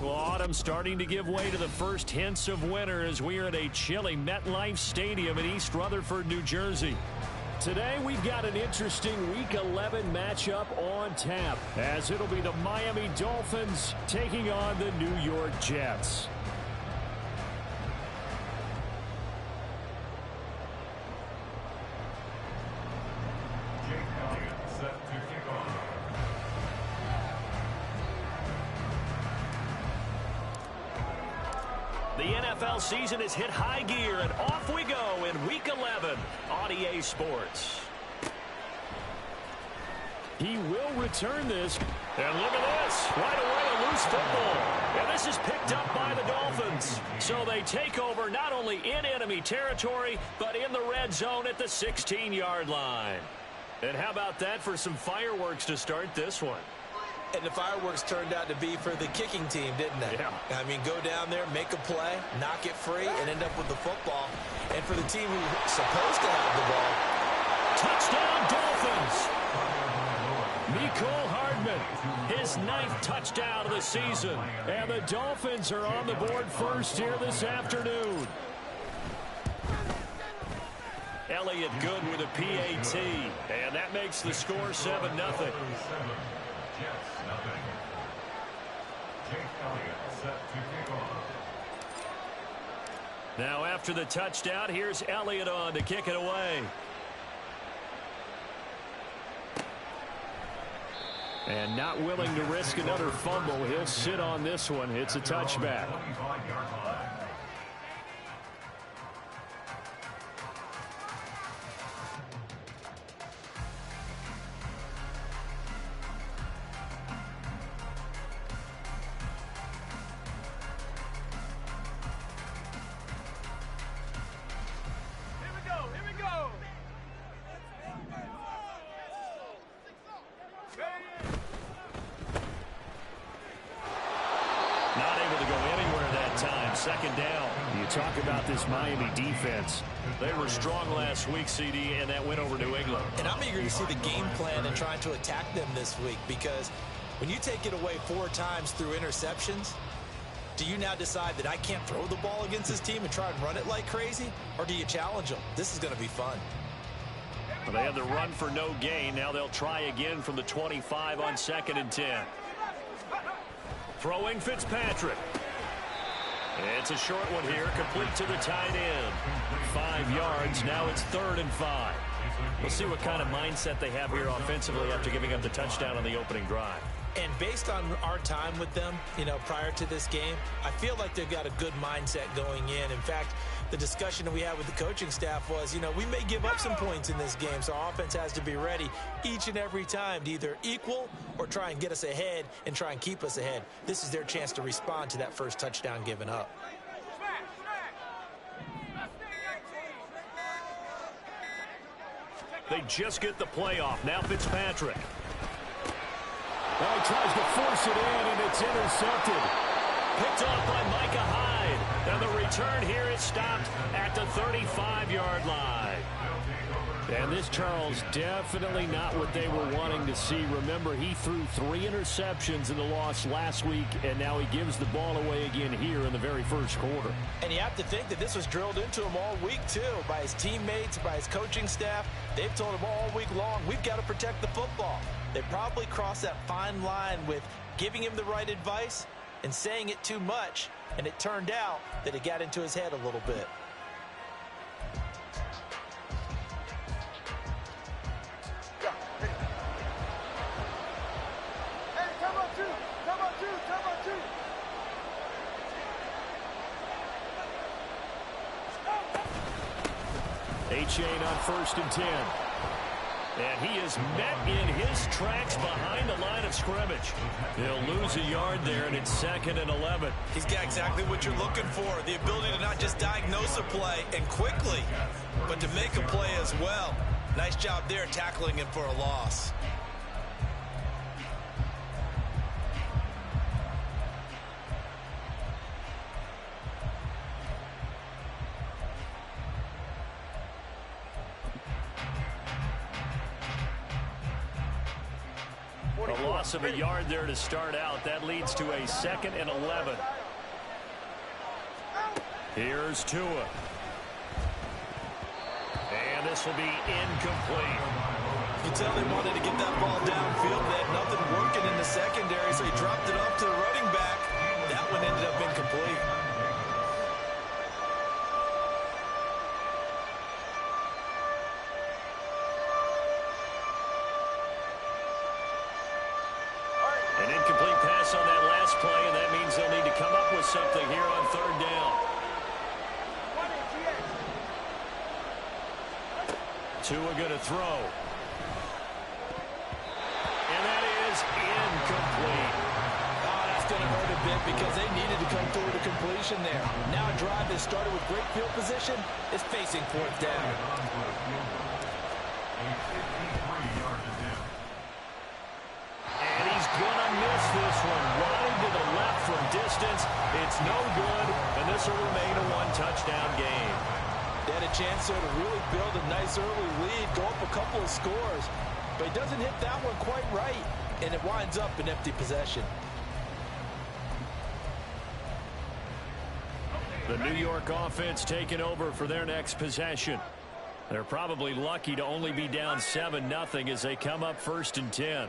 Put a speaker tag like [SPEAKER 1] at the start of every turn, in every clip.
[SPEAKER 1] Well, autumn starting to give way to the first hints of winter as we are at a chilly MetLife Stadium in East Rutherford, New Jersey. Today, we've got an interesting Week 11 matchup on tap, as it'll be the Miami Dolphins taking on the New York Jets. The NFL season has hit high gear, and off we go in Week 11 on EA Sports. He will return this. And look at this. Right away, a loose football. And this is picked up by the Dolphins. So they take over not only in enemy territory, but in the red zone at the 16-yard line. And how about that for some fireworks to start this one?
[SPEAKER 2] And the fireworks turned out to be for the kicking team, didn't they?
[SPEAKER 1] Yeah.
[SPEAKER 2] I mean, go down there, make a play, knock it free, and end up with the football. And for the team who's supposed to have the ball.
[SPEAKER 1] Touchdown, Dolphins! Mecole Hardman, his 9th touchdown of the season. And the Dolphins are on the board first here this afternoon. Elliott good with a PAT. And that makes the score 7-0. Now after the touchdown, here's Elliott on to kick it away. And not willing to risk another fumble, he'll sit on this one. It's a touchback. Second down. You talk about this Miami defense. They were strong last week, CD, and that went over New England.
[SPEAKER 2] And I'm eager to see the game plan and trying to attack them this week, because when you take it away 4 times through interceptions, do you now decide that I can't throw the ball against this team and try and run it like crazy? Or do you challenge them? This is going to be fun.
[SPEAKER 1] Well, they had the run for no gain. Now they'll try again from the 25 on 2nd and 10. Throwing Fitzpatrick. It's a short one here, complete to the tight end. 5 yards, now it's 3rd and 5. We'll see what kind of mindset they have here offensively after giving up the touchdown on the opening drive.
[SPEAKER 2] And based on our time with them, prior to this game, I feel like they've got a good mindset going in. In fact, the discussion that we had with the coaching staff was, we may give up some points in this game, so our offense has to be ready each and every time to either equal or try and get us ahead and try and keep us ahead. This is their chance to respond to that first touchdown given up.
[SPEAKER 1] They just get the playoff. Now Fitzpatrick. Well, he tries to force it in, and it's intercepted. Picked off by Micah Hyde. And the return here is stopped at the 35-yard line. And this, Charles, definitely not what they were wanting to see. Remember, he threw 3 interceptions in the loss last week, and now he gives the ball away again here in the very first quarter.
[SPEAKER 2] And you have to think that this was drilled into him all week, too, by his teammates, by his coaching staff. They've told him all week long, we've got to protect the football. They probably crossed that fine line with giving him the right advice and saying it too much, and it turned out that it got into his head a little bit.
[SPEAKER 1] Chain on 1st and 10. And he is met in his tracks behind the line of scrimmage. He'll lose a yard there, and it's 2nd and 11.
[SPEAKER 2] He's got exactly what you're looking for, the ability to not just diagnose a play and quickly, but to make a play as well. Nice job there tackling him for a loss.
[SPEAKER 1] loss of a yard there to start out. That leads to a 2nd and 11. Here's Tua. And this will be incomplete.
[SPEAKER 2] You can tell they wanted to get that ball downfield. They had nothing working in the secondary, so he dropped it off to the running back. That one ended up incomplete.
[SPEAKER 1] An incomplete pass on that last play, and that means they'll need to come up with something here on 3rd down. Tua going to throw. And that is incomplete.
[SPEAKER 2] Oh, that's going to hurt a bit because they needed to come through with a completion there. Now a drive that started with great field position is facing 4th down.
[SPEAKER 1] And he's going to miss this one. Wide to the left from distance. It's no good, and this will remain a 1-touchdown game.
[SPEAKER 2] They had a chance there to really build a nice early lead, go up a couple of scores. But he doesn't hit that one quite right, and it winds up an empty possession.
[SPEAKER 1] The New York offense taking over for their next possession. They're probably lucky to only be down 7-0 as they come up 1st and 10.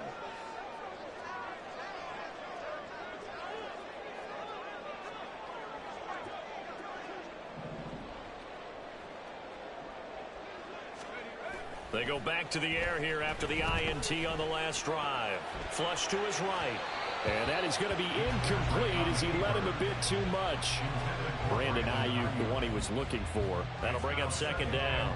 [SPEAKER 1] They go back to the air here after the INT on the last drive. Flush to his right. And that is going to be incomplete as he led him a bit too much. Brandon Ayuk, the one he was looking for. That'll bring up 2nd down.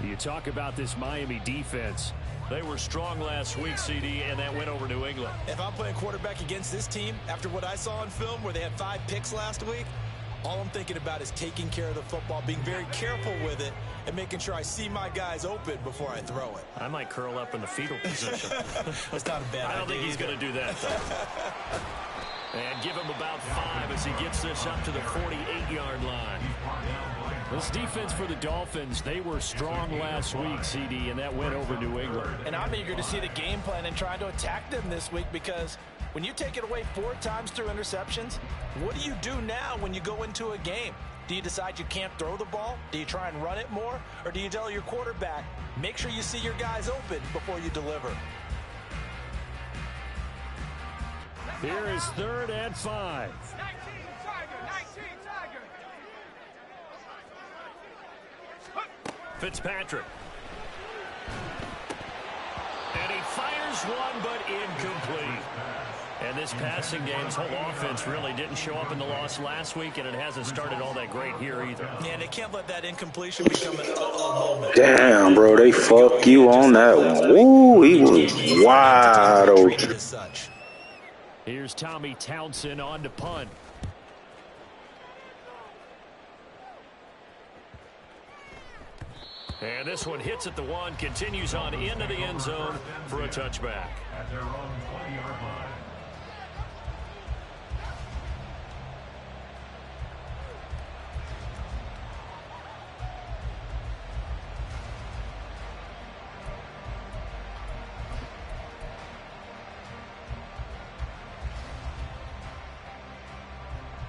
[SPEAKER 1] You talk about this Miami defense. They were strong last week, CD, and that went over New England.
[SPEAKER 2] If I'm playing quarterback against this team, after what I saw on film where they had 5 picks last week, all I'm thinking about is taking care of the football, being very careful with it, and making sure I see my guys open before I throw it.
[SPEAKER 1] I might curl up in the fetal position.
[SPEAKER 2] That's not a bad idea.
[SPEAKER 1] I don't think he's going to do that, though. And give him about 5 as he gets this up to the 48-yard line. This defense for the Dolphins, they were strong last week, CD, and that went over New England.
[SPEAKER 2] And I'm eager to see the game plan and trying to attack them this week because when you take it away 4 times through interceptions, what do you do now when you go into a game? Do you decide you can't throw the ball? Do you try and run it more? Or do you tell your quarterback, make sure you see your guys open before you deliver?
[SPEAKER 1] Here is 3rd and 5.
[SPEAKER 3] 19 Tiger.
[SPEAKER 1] Fitzpatrick. And he fires one, but incomplete. And this passing game's whole offense really didn't show up in the loss last week, and it hasn't started all that great here either.
[SPEAKER 2] Yeah, they can't let that incompletion become an uh-oh moment.
[SPEAKER 4] Damn, bro, they fuck you on that one. Ooh, he was wide open.
[SPEAKER 1] Here's Tommy Townsend on to punt. And this one hits at the 1, continues on into the end zone for a touchback. At their own 20-yard line.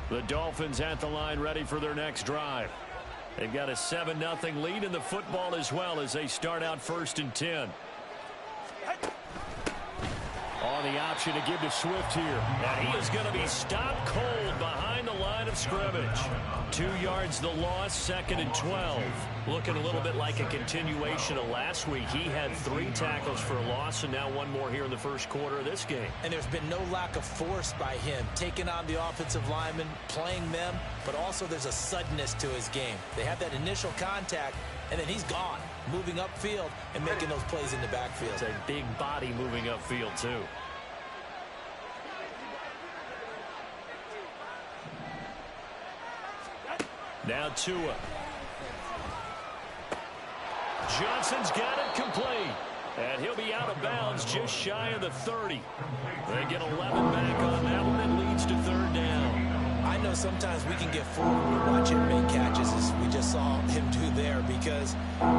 [SPEAKER 1] The Dolphins at the line ready for their next drive. They've got a 7-0 lead in the football as well as they start out 1st and 10. On the option to give to Swift here. And he is going to be stopped cold behind the line of scrimmage. 2 yards the loss, 2nd and 12. Looking a little bit like a continuation of last week. He had 3 tackles for a loss and now 1 more here in the first quarter of this game.
[SPEAKER 2] And there's been no lack of force by him, taking on the offensive linemen, playing them, but also there's a suddenness to his game. They have that initial contact, and then he's gone, moving upfield and making those plays in the backfield.
[SPEAKER 1] It's a big body moving upfield, too. Now Tua. Johnson's got it complete. And he'll be out of bounds just shy of the 30. They get 11 back on that one. It leads to 3rd down.
[SPEAKER 2] I know sometimes we can get fooled when we watch him make catches, as we just saw him do there, because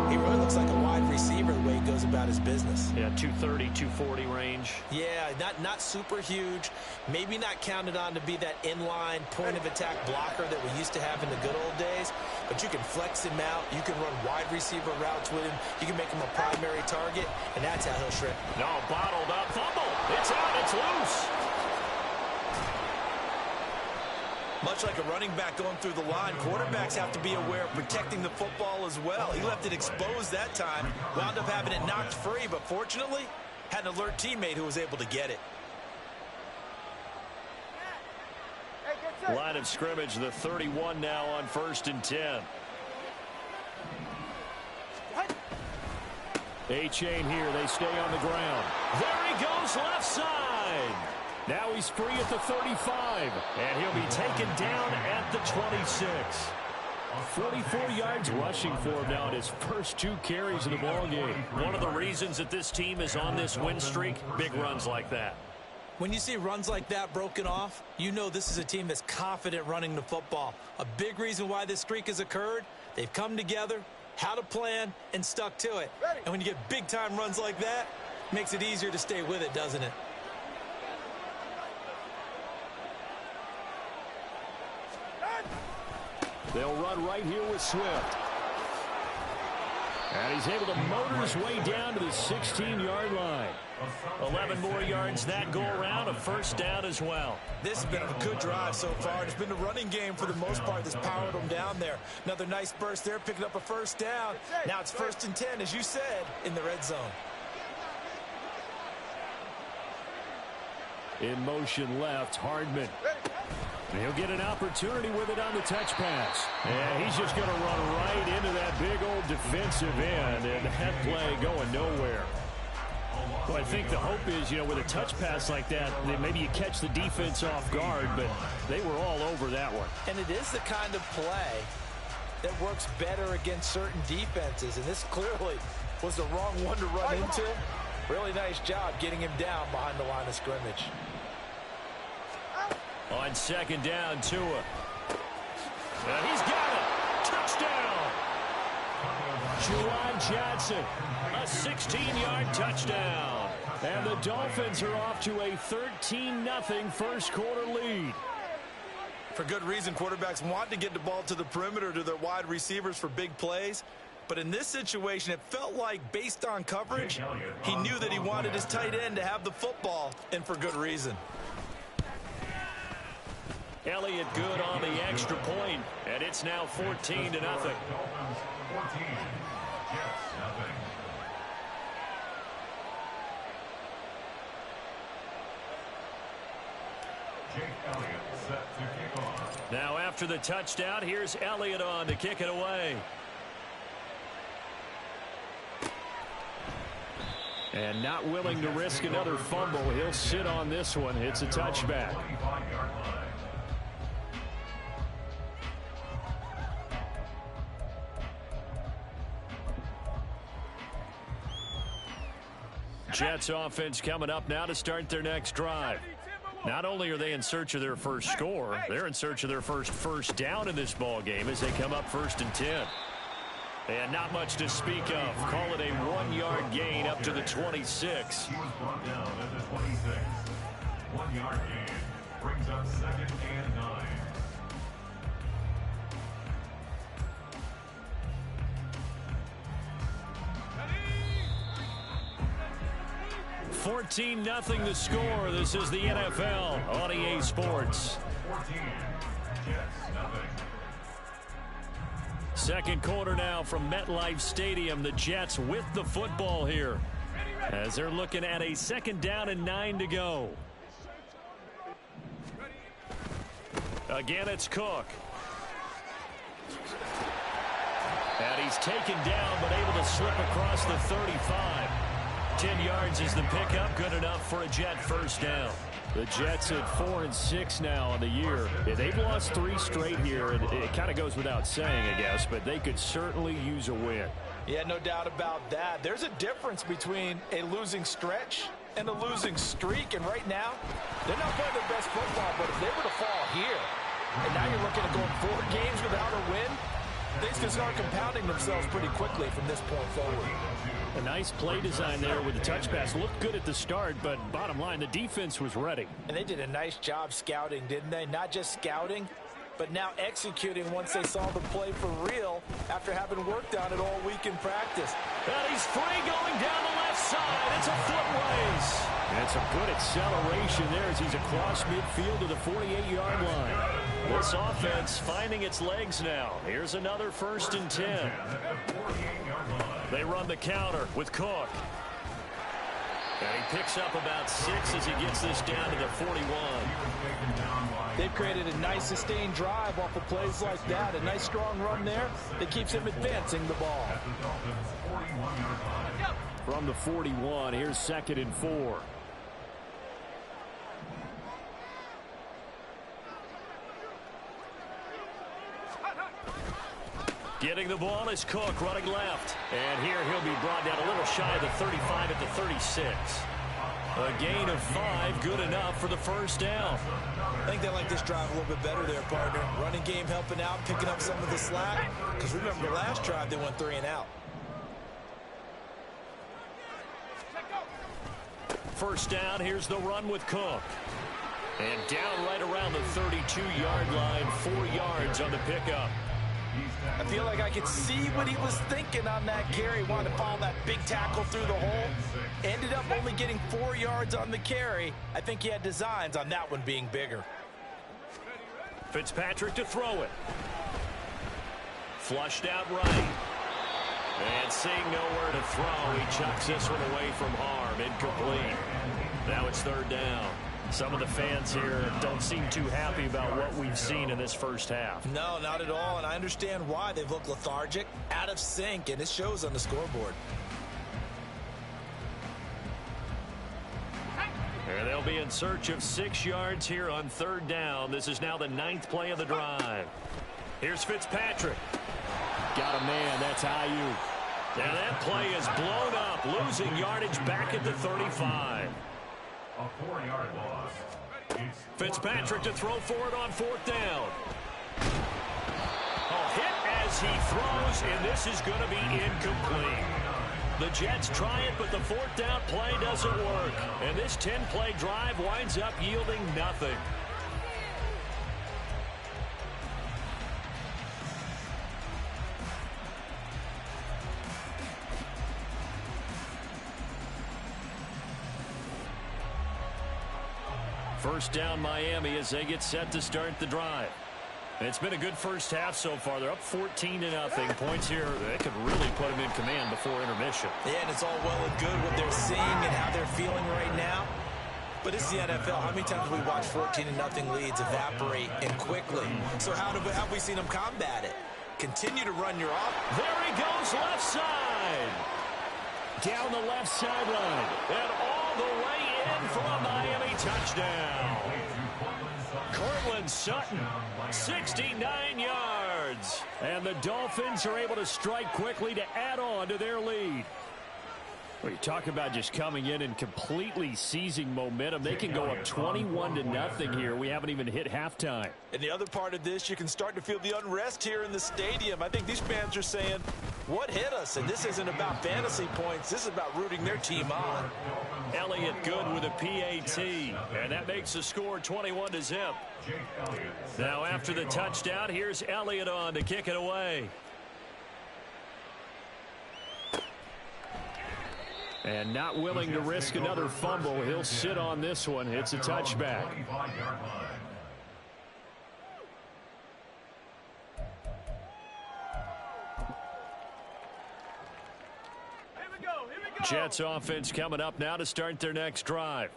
[SPEAKER 2] he really looks like a wide receiver the way he goes about his business.
[SPEAKER 1] Yeah, 230, 240 range.
[SPEAKER 2] Yeah, not super huge. Maybe not counted on to be that inline point-of-attack blocker that we used to have in the good old days, but you can flex him out. You can run wide receiver routes with him. You can make him a primary target, and that's how he'll shrink.
[SPEAKER 1] No, bottled up. Fumble. It's out. It's loose.
[SPEAKER 2] Much like a running back going through the line, quarterbacks have to be aware of protecting the football as well. He left it exposed that time, wound up having it knocked free, but fortunately, had an alert teammate who was able to get it.
[SPEAKER 1] Line of scrimmage, the 31 now on 1st and 10. A-chain here. They stay on the ground. There he goes, left side. Now he's free at the 35, and he'll be taken down at the 26. 44 yards rushing for him now in his first 2 carries of the ball game. One of the reasons that this team is on this win streak, big runs like that.
[SPEAKER 2] When you see runs like that broken off, you know this is a team that's confident running the football. A big reason why this streak has occurred, they've come together, had a plan, and stuck to it. And when you get big-time runs like that, it makes it easier to stay with it, doesn't it?
[SPEAKER 1] They'll run right here with Swift. And he's able to motor his way down to the 16-yard line. 11 more yards that go around, a first down as well.
[SPEAKER 2] This has been a good drive so far. It's been a running game for the most part that's powered them down there. Another nice burst there, picking up a first down. Now it's 1st and 10, as you said, in the red zone.
[SPEAKER 1] In motion left, Hardman. And he'll get an opportunity with it on the touch pass. And he's just going to run right into that big old defensive end, and that play going nowhere. Well, I think the hope is, with a touch pass like that, maybe you catch the defense off guard, but they were all over that one.
[SPEAKER 2] And it is the kind of play that works better against certain defenses, and this clearly was the wrong one to run into. Really nice job getting him down behind the line of scrimmage.
[SPEAKER 1] On 2nd down, Tua. And he's got it. Touchdown. Juwan Johnson, a 16-yard touchdown. And the Dolphins are off to a 13-0 first quarter lead.
[SPEAKER 2] For good reason, quarterbacks want to get the ball to the perimeter to their wide receivers for big plays. But in this situation, it felt like, based on coverage, he knew that he wanted his tight end to have the football, and for good reason.
[SPEAKER 1] Elliott good on the extra point, and it's now 14-0. Now after the touchdown, here's Elliott on to kick it away. And not willing to risk another fumble. He'll sit on this one. It's a touchback. Jets offense coming up now to start their next drive. Not only are they in search of their first score, they're in search of their first down in this ball game as they come up 1st and 10. And not much to speak of. Call it a 1-yard gain up to the 26.
[SPEAKER 5] He was brought down at the 26. 1-yard gain brings up 2nd and 9.
[SPEAKER 1] 14-0 the score. This is the NFL on EA Sports.
[SPEAKER 5] 14. Jets, nothing.
[SPEAKER 1] Second quarter now from MetLife Stadium. The Jets with the football here as they're looking at a 2nd down and 9 to go. Again, it's Cook. And he's taken down but able to slip across the 35. 10 yards is the pickup, good enough for a Jet first down. The Jets at 4-6 now on the year. They've lost 3 straight here, and it kind of goes without saying, I guess, but they could certainly use a win.
[SPEAKER 2] Yeah, no doubt about that. There's a difference between a losing stretch and a losing streak, and right now, they're not playing their best football, but if they were to fall here, And now you're looking at going 4 games without a win. Things can start compounding themselves pretty quickly from this point forward.
[SPEAKER 1] A nice play design there with the touch pass. Looked good at the start, but bottom line, the defense was ready.
[SPEAKER 2] And they did a nice job scouting, didn't they? Not just scouting, but now executing once they saw the play for real after having worked on it all week in practice.
[SPEAKER 1] And he's free going down the left side. It's a foot race. And some good acceleration there as he's across midfield to the 48-yard line. This offense finding its legs now. Here's another 1st and 10. They run the counter with Cook. And he picks up about 6 as he gets this down to the 41.
[SPEAKER 2] They've created a nice sustained drive off of plays like that. A nice strong run there that keeps him advancing the ball.
[SPEAKER 1] From the 41, here's 2nd and 4. Getting the ball is Cook running left. And here he'll be brought down a little shy of the 35 at the 36. A gain of 5, good enough for the 1st down.
[SPEAKER 2] I think they like this drive a little bit better there, partner. Running game helping out, picking up some of the slack. Because remember, the last drive they went 3 and out.
[SPEAKER 1] 1st down, here's the run with Cook. And down right around the 32-yard line, 4 yards on the pickup.
[SPEAKER 2] I feel like I could see what he was thinking on that carry. Wanted to follow that big tackle through the hole. Ended up only getting 4 yards on the carry. I think he had designs on that one being bigger.
[SPEAKER 1] Fitzpatrick to throw it. Flushed out right. And seeing nowhere to throw, he chucks this one away from harm. Incomplete. Now it's 3rd down. Some of the fans here don't seem too happy about what we've seen in this 1st half.
[SPEAKER 2] No, not at all, and I understand why. They've looked lethargic, out of sync, and it shows on the scoreboard.
[SPEAKER 1] And they'll be in search of 6 yards here on 3rd down. This is now the 9th play of the drive. Here's Fitzpatrick. Got a man, that's Ayuk. Now that play is blown up, losing yardage back at the 35.
[SPEAKER 5] A 4-yard loss.
[SPEAKER 1] Fitzpatrick to throw for it on 4th down. A hit as he throws, and this is going to be incomplete. The Jets try it, but the 4th down play doesn't work. And this 10-play drive winds up yielding nothing. First down Miami as they get set to start the drive. It's been a good 1st half so far. They're up 14-0. Points here, they could really put them in command before intermission.
[SPEAKER 2] Yeah, and it's all well and good what they're seeing and how they're feeling right now. But it's the NFL. How many times have we watched 14-0 leads evaporate and quickly? So how have we seen them combat it? Continue to run your off.
[SPEAKER 1] There he goes, left side. Down the left sideline. And all the way in for a Miami touchdown. Cortland Sutton, 69 yards. And the Dolphins are able to strike quickly to add on to their lead. Well, you talk about just coming in and completely seizing momentum. They can go up 21-0 here. We haven't even hit halftime.
[SPEAKER 2] And the other part of this, you can start to feel the unrest here in the stadium. I think these fans are saying, what hit us? And this isn't about fantasy points. This is about rooting their team on.
[SPEAKER 1] Elliott good with a PAT. And that makes the score 21-0. Now after the touchdown, here's Elliott on to kick it away. And not willing to risk another fumble. He'll sit on this one. It's a touchback. Jets offense coming up now to start their next drive.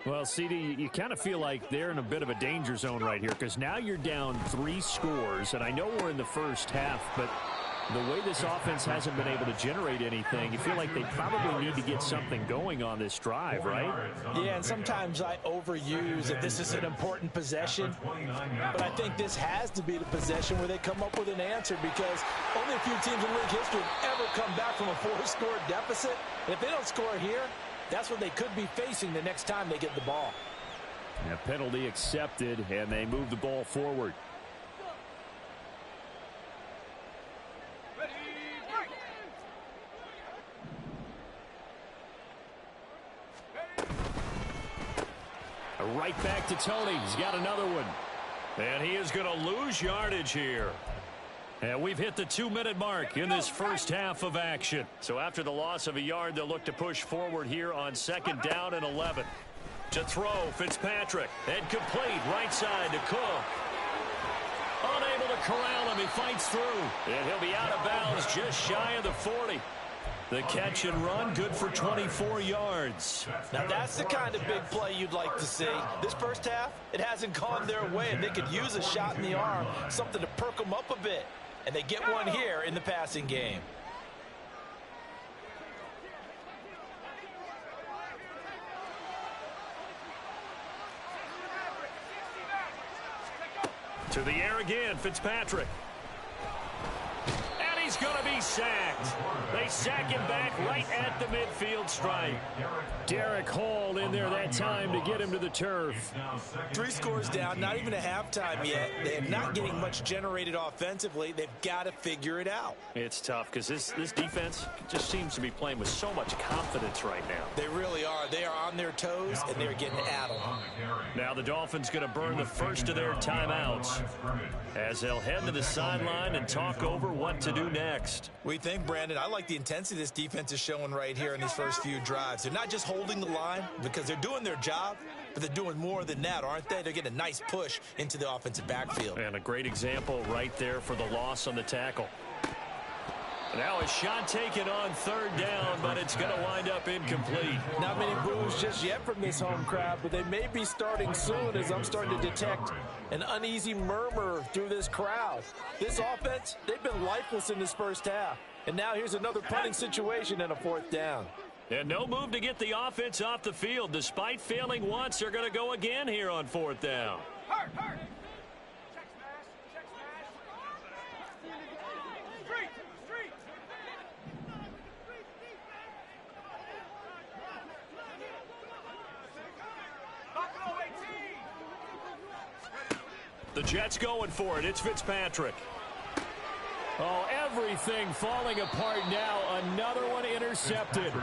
[SPEAKER 1] Well, CD, you kind of feel like they're in a bit of a danger zone right here because now you're down 3 scores. And I know we're in the 1st half, but the way this offense hasn't been able to generate anything, you feel like they probably need to get something going on this drive, right?
[SPEAKER 2] Yeah, and sometimes I overuse that this is an important possession. But I think this has to be the possession where they come up with an answer because only a few teams in league history have ever come back from a 4-score deficit. And if they don't score here, that's what they could be facing the next time they get the ball.
[SPEAKER 1] A penalty accepted, and they move the ball forward. Right back to Tony. He's got another one. And he is going to lose yardage here. And we've hit the 2-minute mark in this first half of action. So after the loss of a yard, they'll look to push forward here on 2nd down and 11. To throw, Fitzpatrick. And complete, right side to Cook. Unable to corral him. He fights through. And he'll be out of bounds just shy of the 40. The catch and run, good for 24 yards.
[SPEAKER 2] Now that's the kind of big play you'd like to see. This first half, it hasn't gone their way, and they could use a shot in the arm, something to perk them up a bit. And they get one here in the passing game.
[SPEAKER 1] To the air again, Fitzpatrick. And he's going to be sacked. They sack him back right at the midfield stripe. Derek Hall in there that time to get him to the turf.
[SPEAKER 2] 3 scores down, not even a halftime yet. They're not getting much generated offensively. They've got to figure it out.
[SPEAKER 1] It's tough because this defense just seems to be playing with so much confidence right now.
[SPEAKER 2] They really are. They are on their toes, and they're getting at them.
[SPEAKER 1] Now the Dolphins going to burn the first of their timeouts as they'll head to the sideline and talk over what to do next.
[SPEAKER 2] We think, Brandon, I like the intensity this defense is showing right here in these first few drives. They're not just holding the line because they're doing their job, but they're doing more than that, aren't they? They're getting a nice push into the offensive backfield.
[SPEAKER 1] And a great example right there for the loss on the tackle. Now a shot taken on 3rd down, but it's going to wind up incomplete.
[SPEAKER 2] Not many boos just yet from this home crowd, but they may be starting soon as I'm starting to detect an uneasy murmur through this crowd. This offense, they've been lifeless in this first half. And now here's another punting situation and a 4th down.
[SPEAKER 1] And no move to get the offense off the field. Despite failing once, they're going to go again here on 4th down.
[SPEAKER 3] Hurt. Check smash. Street. Buffalo 18.
[SPEAKER 1] The Jets going for it. It's Fitzpatrick. Oh, everything falling apart now. Another one intercepted.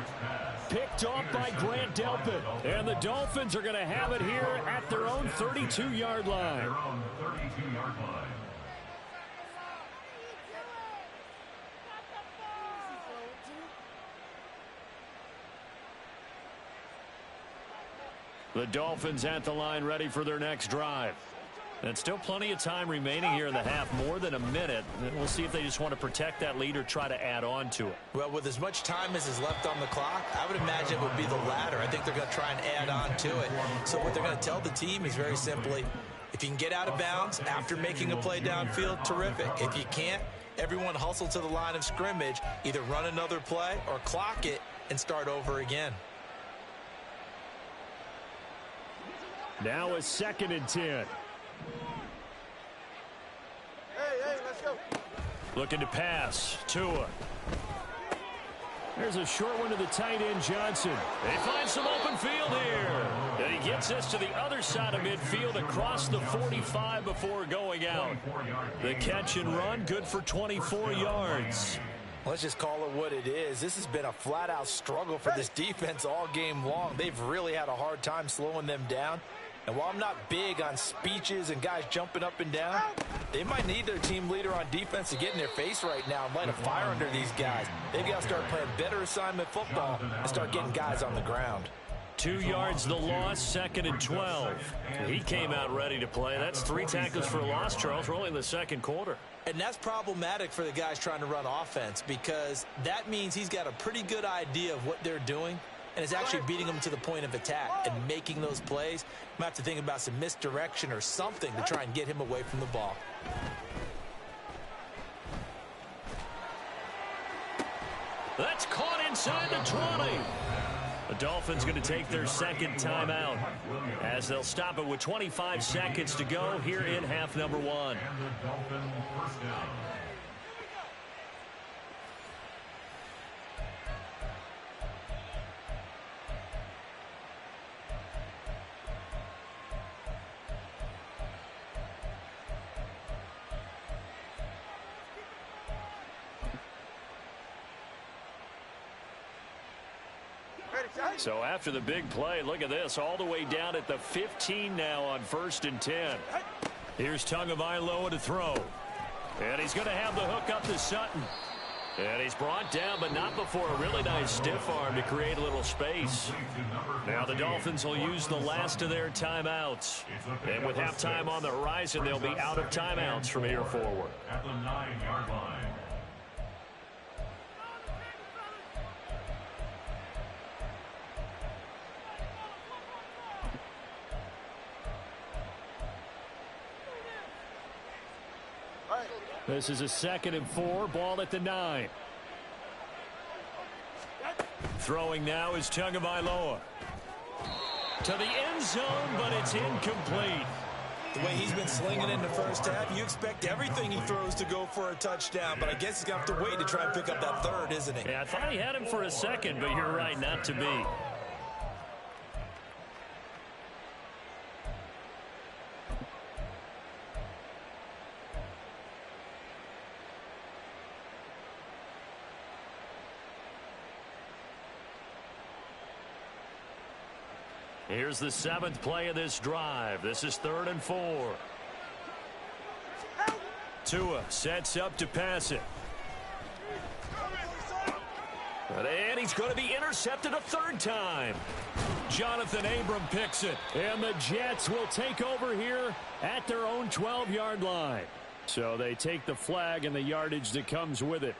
[SPEAKER 1] Picked off by Grant Delpit. And the Dolphins are going to have it here at their own 32-yard line. The Dolphins at the line ready for their next drive. And still plenty of time remaining here in the half, more than a minute. And we'll see if they just want to protect that lead or try to add on to it.
[SPEAKER 2] Well, with as much time as is left on the clock, I would imagine it would be the latter. I think they're going to try and add on to it. So what they're going to tell the team is very simply, if you can get out of bounds after making a play downfield, terrific. If you can't, everyone hustle to the line of scrimmage, either run another play or clock it and start over again.
[SPEAKER 1] Now a 2nd and 10.
[SPEAKER 3] Hey, let's go.
[SPEAKER 1] Looking to pass. Tua. There's a short one to the tight end, Johnson. They find some open field here. And he gets this to the other side of midfield across the 45 before going out. The catch and run, good for 24 yards.
[SPEAKER 2] Let's just call it what it is. This has been a flat-out struggle for this defense all game long. They've really had a hard time slowing them down. And while I'm not big on speeches and guys jumping up and down, they might need their team leader on defense to get in their face right now and light a fire under these guys. They've got to start playing better assignment football and start getting guys on the ground.
[SPEAKER 1] 2 yards the loss, 2nd and 12. He came out ready to play. That's 3 tackles for a loss, Charles. We're only in the 2nd quarter.
[SPEAKER 2] And that's problematic for the guys trying to run offense because that means he's got a pretty good idea of what they're doing and is actually beating them to the point of attack and making those plays. You might have to think about some misdirection or something to try and get him away from the ball.
[SPEAKER 1] That's caught inside the 20. The Dolphins going to take their 2nd timeout as they'll stop it with 25 seconds to go here in half number 1. So after the big play, look at this, all the way down at the 15 now on 1st and 10. Here's Tagovailoa to throw. And he's going to have the hook up to Sutton. And he's brought down, but not before a really nice stiff arm to create a little space. Now the Dolphins will use the last of their timeouts. And with halftime on the horizon, they'll be out of timeouts from here forward.
[SPEAKER 5] At the 9-yard line.
[SPEAKER 1] This is a 2nd and 4, ball at the 9. Throwing now is Tagovailoa. To the end zone, but it's incomplete.
[SPEAKER 2] The way he's been slinging in the first half, you expect everything he throws to go for a touchdown, but I guess he's going to have to wait to try and pick up that third, isn't he?
[SPEAKER 1] Yeah, I thought he had him for a second, but you're right, not to be. Here's the 7th play of this drive. This is 3rd and 4. Tua sets up to pass it. And he's going to be intercepted a 3rd time. Jonathan Abram picks it. And the Jets will take over here at their own 12-yard line. So they take the flag and the yardage that comes with it.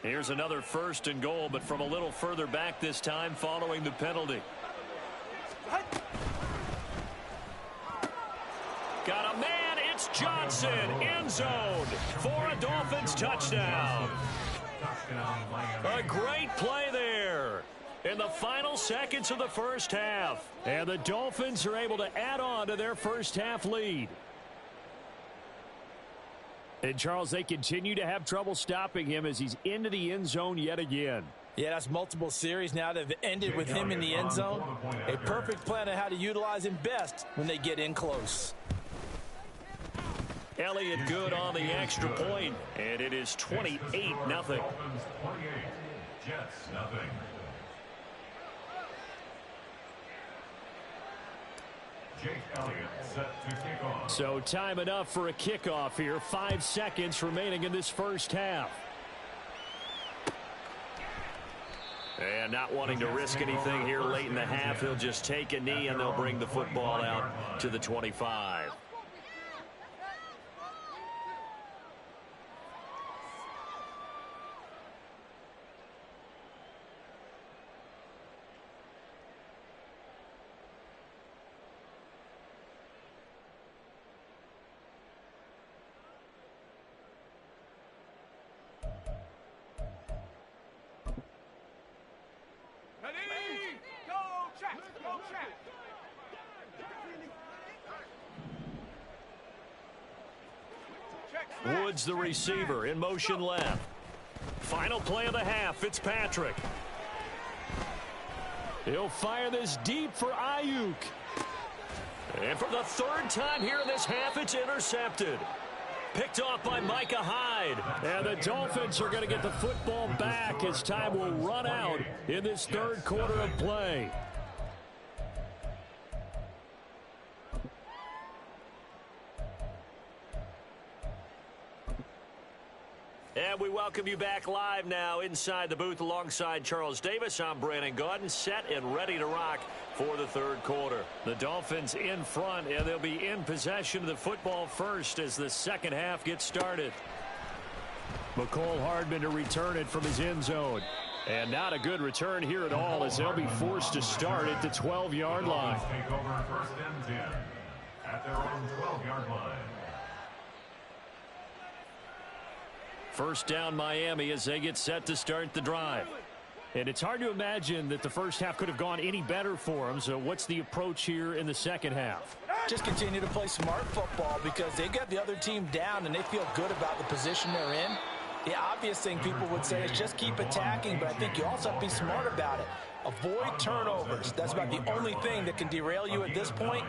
[SPEAKER 1] Here's another 1st and goal, but from a little further back this time following the penalty. Got a man, it's Johnson, end zone for a Dolphins touchdown. A great play there in the final seconds of the first half. And the Dolphins are able to add on to their first half lead. And, Charles, they continue to have trouble stopping him as he's into the end zone yet again.
[SPEAKER 2] Yeah, that's multiple series now that have ended with him in the end zone. A perfect plan on how to utilize him best when they get in close.
[SPEAKER 1] Elliott good on the extra point, and it is 28-0.
[SPEAKER 5] Dolphins 28, Jets nothing. Jake Elliott set to kick off.
[SPEAKER 1] So time enough for a kickoff here. 5 seconds remaining in this first half. And not wanting to risk anything here late in the half, he'll just take a knee and they'll bring the football out to the 25. Woods the receiver in motion left. Final play of the half, Fitzpatrick. He'll fire this deep for Ayuk. And for the 3rd time here in this half, it's intercepted. Picked off by Micah Hyde. And the Dolphins are going to get the football back as time will run out in this 3rd quarter of play. And we welcome you back live now inside the booth alongside Charles Davis. I'm Brandon Gaudin, set and ready to rock for the 3rd quarter. The Dolphins in front, and they'll be in possession of the football first as the second half gets started. McCole Hardman to return it from his end zone. And not a good return here at all as they'll be forced to start at the 12-yard line.
[SPEAKER 5] Take over 1st and 10 at their own 12-yard line.
[SPEAKER 1] First down Miami as they get set to start the drive. And it's hard to imagine that the first half could have gone any better for them. So what's the approach here in the second half?
[SPEAKER 2] Just continue to play smart football because they got the other team down and they feel good about the position they're in. The obvious thing people would say is just keep attacking, but I think you also have to be smart about it. Avoid turnovers. That's about the only thing that can derail you at this point.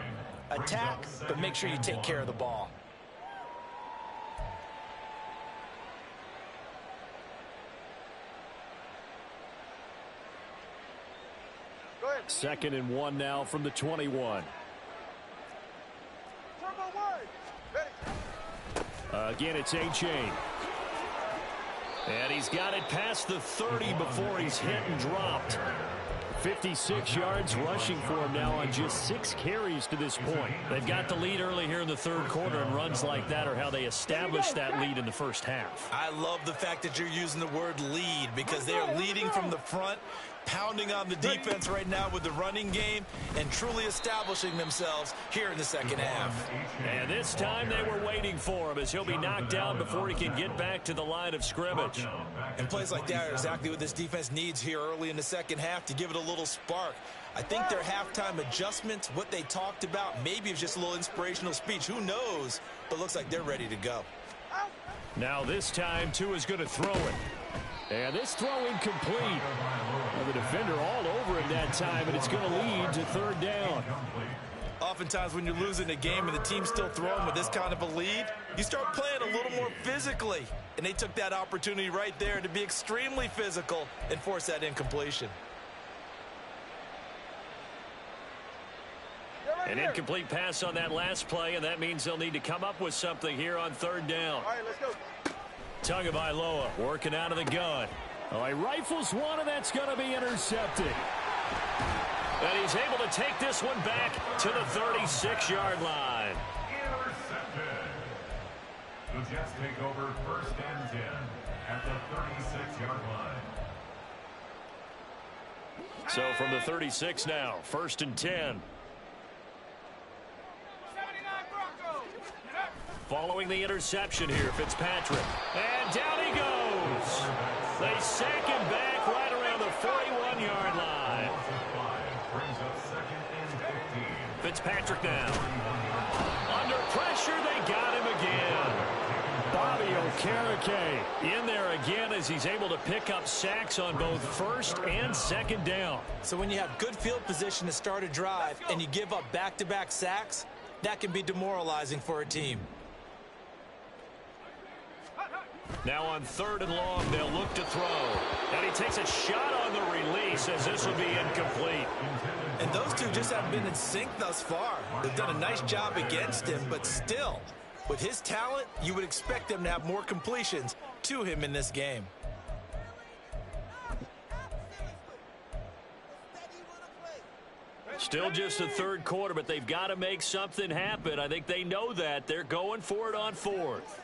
[SPEAKER 2] Attack, but make sure you take care of the ball.
[SPEAKER 1] Second and 1 now from the 21. Again, it's A-Chain. And he's got it past the 30 before he's hit and dropped. 56 yards rushing for him now on just 6 carries to this point. They've got the lead early here in the third quarter, and runs like that are how they establish that lead in the first half.
[SPEAKER 2] I love the fact that you're using the word lead because they are leading from the front, pounding on the defense right now with the running game and truly establishing themselves here in the second half.
[SPEAKER 1] And this time they were waiting for him as he'll be knocked down before he can get back to the line of scrimmage.
[SPEAKER 2] And plays like that are exactly what this defense needs here early in the second half to give it a little spark. I think their halftime adjustments, what they talked about, maybe it's just a little inspirational speech. Who knows? But looks like they're ready to go.
[SPEAKER 1] Now this time, Tua is going to throw it. And this throw incomplete. Well, the defender all over him that time, and it's going to lead to third down.
[SPEAKER 2] Oftentimes when you're losing a game and the team's still throwing with this kind of a lead, you start playing a little more physically. And they took that opportunity right there to be extremely physical and force that incompletion.
[SPEAKER 1] An incomplete pass on that last play, and that means they'll need to come up with something here on third down.
[SPEAKER 3] All right, let's go.
[SPEAKER 1] Tagovailoa working out of the gun. Oh, he rifles one, and that's going to be intercepted. And he's able to take this one back to the 36-yard line.
[SPEAKER 5] Intercepted. The Jets take over first and 10 at the 36-yard line.
[SPEAKER 1] So from the 36 now, first and 10. Following the interception here, Fitzpatrick. And down he goes. They sack him back right around the 41-yard line. Fitzpatrick now. Under pressure, they got him again. Bobby Okereke in there again as he's able to pick up sacks on both first and second down.
[SPEAKER 2] So when you have good field position to start a drive and you give up back-to-back sacks, that can be demoralizing for a team.
[SPEAKER 1] Now on third and long, they'll look to throw. And he takes a shot on the release as this will be incomplete.
[SPEAKER 2] And those two just haven't been in sync thus far. They've done a nice job against him, but still, with his talent, you would expect them to have more completions to him in this game.
[SPEAKER 1] Still just the third quarter, but they've got to make something happen. I think they know that. They're going for it on fourth.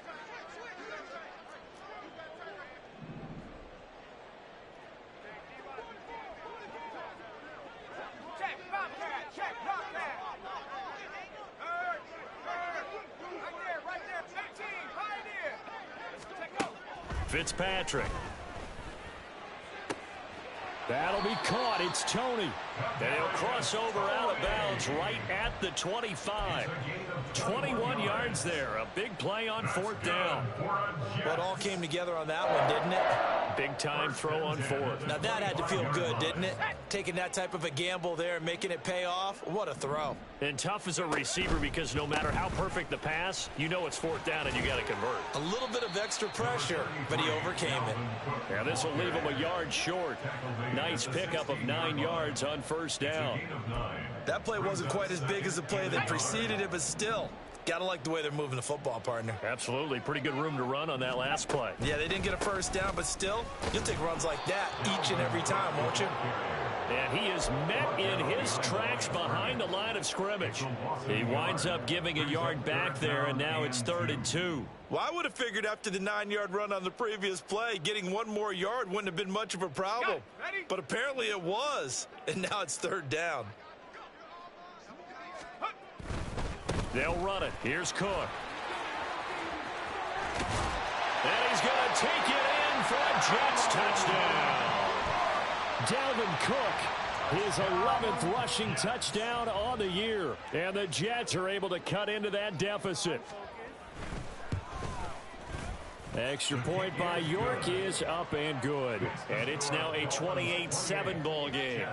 [SPEAKER 1] Fitzpatrick. That'll be caught. It's Tony. And he'll cross over out of bounds right at the 25. 21 yards there. A big play on fourth down.
[SPEAKER 2] Well, it all came together on that one, didn't it?
[SPEAKER 1] Big time throw on fourth.
[SPEAKER 2] Now that had to feel good, didn't it? Taking that type of a gamble there and making it pay off. What a throw.
[SPEAKER 1] And tough as a receiver because no matter how perfect the pass, you know it's fourth down and you got to convert.
[SPEAKER 2] A little bit of extra pressure, but he overcame it.
[SPEAKER 1] Yeah, this will leave him a yard short. Nice pickup of 9 yards on first down.
[SPEAKER 2] That play wasn't quite as big as the play that preceded it, but still, gotta like the way they're moving the football, partner.
[SPEAKER 1] Absolutely. Pretty good room to run on that last play.
[SPEAKER 2] Yeah, they didn't get a first down, but still, you'll take runs like that each and every time, won't you?
[SPEAKER 1] And he is met in his tracks behind the line of scrimmage. He winds up giving a yard back there, and now it's 3rd and 2.
[SPEAKER 2] Well, I would have figured after the 9-yard run on the previous play, getting one more yard wouldn't have been much of a problem. But apparently it was, and now it's 3rd down.
[SPEAKER 1] They'll run it. Here's Cook. And he's going to take it in for a Jets touchdown. Dalvin Cook, his 11th rushing touchdown on the year. And the Jets are able to cut into that deficit. Extra point by York is up and good. And it's now a 28-7 ball game.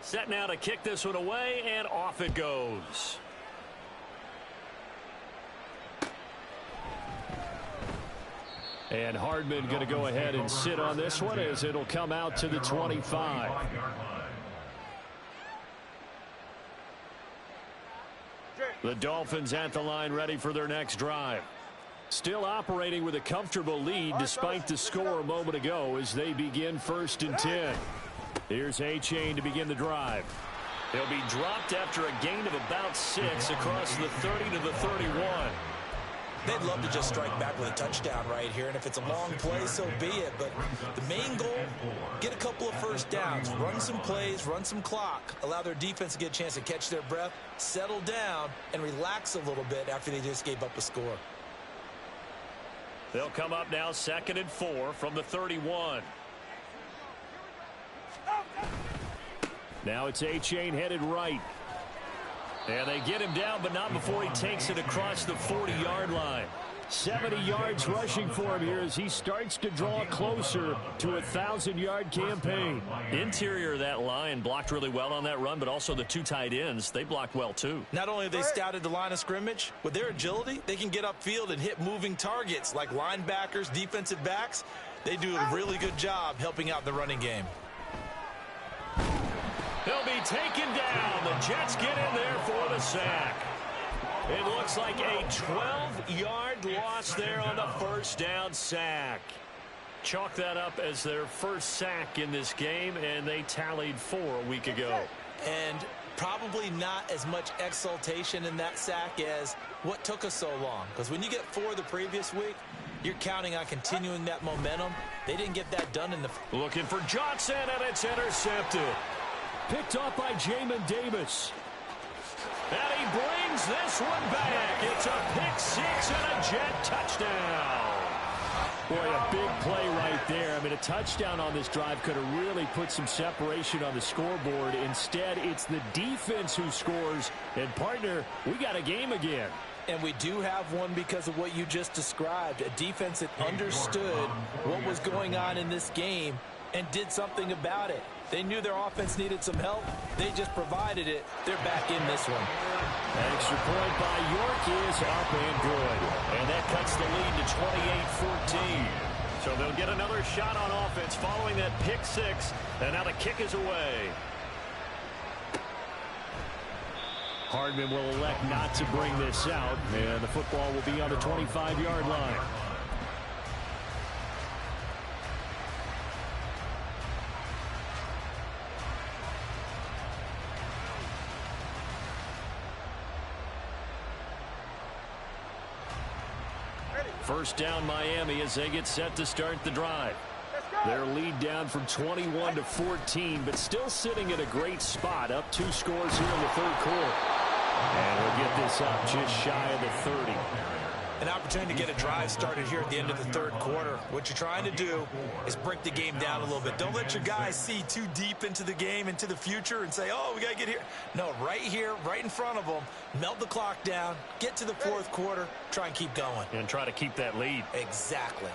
[SPEAKER 1] Set now to kick this one away, and off it goes. And Hardman going to go ahead and sit on this one as it'll come out to the 25. The Dolphins at the line ready for their next drive. Still operating with a comfortable lead despite the score a moment ago as they begin 1st and 10. Here's A-Chain to begin the drive. He'll be dropped after a gain of about 6 across the 30 to the 31.
[SPEAKER 2] They'd love to just strike back with a touchdown right here, and if it's a long play, so be it. But the main goal, get a couple of first downs, run some plays, run some clock, allow their defense to get a chance to catch their breath, settle down, and relax a little bit after they just gave up a score.
[SPEAKER 1] They'll come up now 2nd and 4 from the 31. Now it's A-Chain headed right. And they get him down, but not before he takes it across the 40-yard line. 70 yards rushing for him here as he starts to draw closer to a 1,000-yard campaign.
[SPEAKER 6] Interior of that line blocked really well on that run, but also the 2 tight ends, they blocked well too.
[SPEAKER 2] Not only have they scouted the line of scrimmage, with their agility, they can get upfield and hit moving targets like linebackers, defensive backs. They do a really good job helping out the running game.
[SPEAKER 1] He'll be taken down. The Jets get in there for the sack. It looks like a 12-yard loss there on the first down sack. Chalk that up as their first sack in this game, and they tallied 4 a week ago.
[SPEAKER 2] And probably not as much exultation in that sack as what took us so long. Because when you get 4 the previous week, you're counting on continuing that momentum. They didn't get that done in the...
[SPEAKER 1] Looking for Johnson, and it's intercepted. Picked off by Jamin Davis. And he brings this one back. It's a pick 6 and a Jet touchdown. Boy, a big play right there. I mean, a touchdown on this drive could have really put some separation on the scoreboard. Instead, it's the defense who scores. And, partner, we got a game again.
[SPEAKER 2] And we do have one because of what you just described. A defense that understood what was going on in this game and did something about it. They knew their offense needed some help. They just provided it. They're back in this one.
[SPEAKER 1] Extra point by York is up and good. And that cuts the lead to 28-14. So they'll get another shot on offense following that pick 6. And now the kick is away. Hardman will elect not to bring this out. And the football will be on the 25-yard line. First down Miami as they get set to start the drive. Their lead down from 21 to 14, but still sitting at a great spot, up 2 scores here in the 3rd quarter. And we'll get this up just shy of the 30.
[SPEAKER 2] An opportunity to get a drive started here at the end of the 3rd quarter. What you're trying to do is break the game down a little bit. Don't let your guys see too deep into the game, into the future, and say, oh, we got to get here. No, right here, right in front of them, melt the clock down, get to the 4th quarter, try and keep going.
[SPEAKER 1] And try to keep that lead.
[SPEAKER 2] Exactly.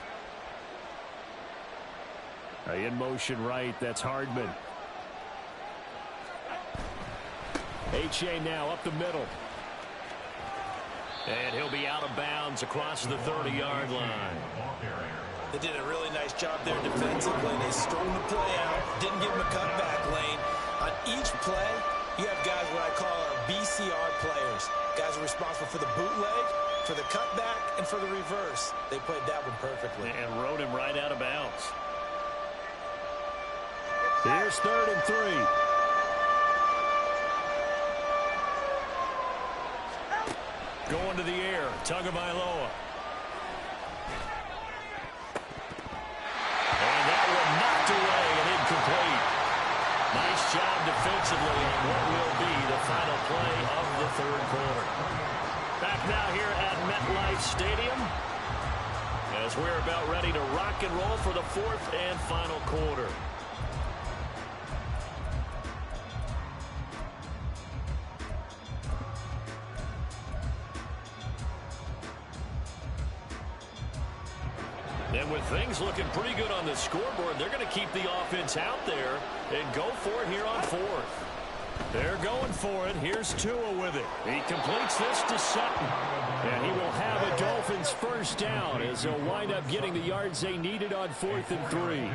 [SPEAKER 1] In motion right, that's Hardman. H.A. now up the middle. And he'll be out of bounds across the 30-yard line.
[SPEAKER 2] They did a really nice job there defensively. They strung the play out, didn't give him a cutback lane. On each play, you have guys what I call our BCR players. Guys are responsible for the bootleg, for the cutback, and for the reverse. They played that one perfectly.
[SPEAKER 1] And rode him right out of bounds. Here's 3rd and 3. Going to the air, Tagovailoa. And that one knocked away and incomplete. Nice job defensively on
[SPEAKER 6] what will be the final play of the third quarter. Back now here at MetLife Stadium as we're about ready to rock and roll for the fourth and final quarter. And with things looking pretty good on the scoreboard, they're going to keep the offense out there and go for it here on fourth. They're going for it. Here's Tua with it. He completes this to Sutton. And he will have a Dolphins first down as they'll wind up getting the yards they needed on 4th and 3.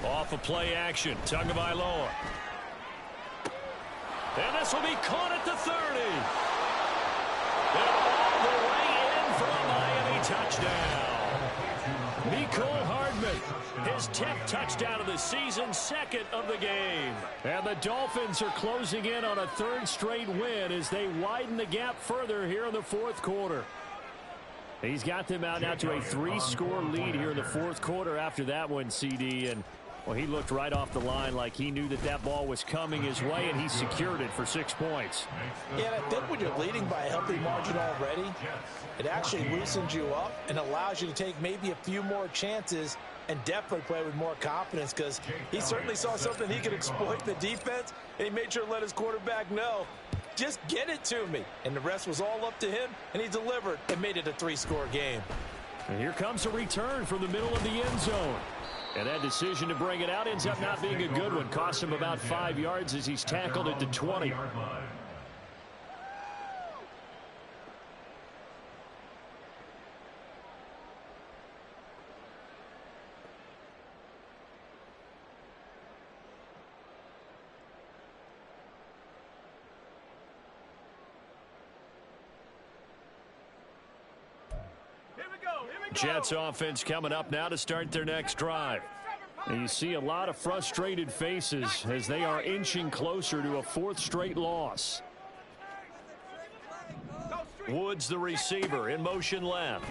[SPEAKER 6] Off of play action. Tagovailoa. And this will be caught at the 30. And all the way in for a Miami touchdown. Mecole Hardman, his 10th touchdown of the season, 2nd of the game. And the Dolphins are closing in on a 3rd straight win as they widen the gap further here in the 4th quarter. He's got them out now to a 3-score lead here in the 4th quarter after that one, CD. And, well, he looked right off the line like he knew that that ball was coming his way, and he secured it for 6 points.
[SPEAKER 2] Yeah, and I think when you're leading by a healthy margin already, it actually loosens you up and allows you to take maybe a few more chances and definitely play with more confidence, because he certainly saw something he could exploit the defense, and he made sure to let his quarterback know, just get it to me. And the rest was all up to him, and he delivered and made it a 3-score game.
[SPEAKER 6] And here comes a return from the middle of the end zone. And that decision to bring it out ends up not being a good one. Cost him about 5 yards as he's tackled at the 20. Jets offense coming up now to start their next drive. And you see a lot of frustrated faces as they are inching closer to a 4th straight loss. Woods, the receiver, in motion left.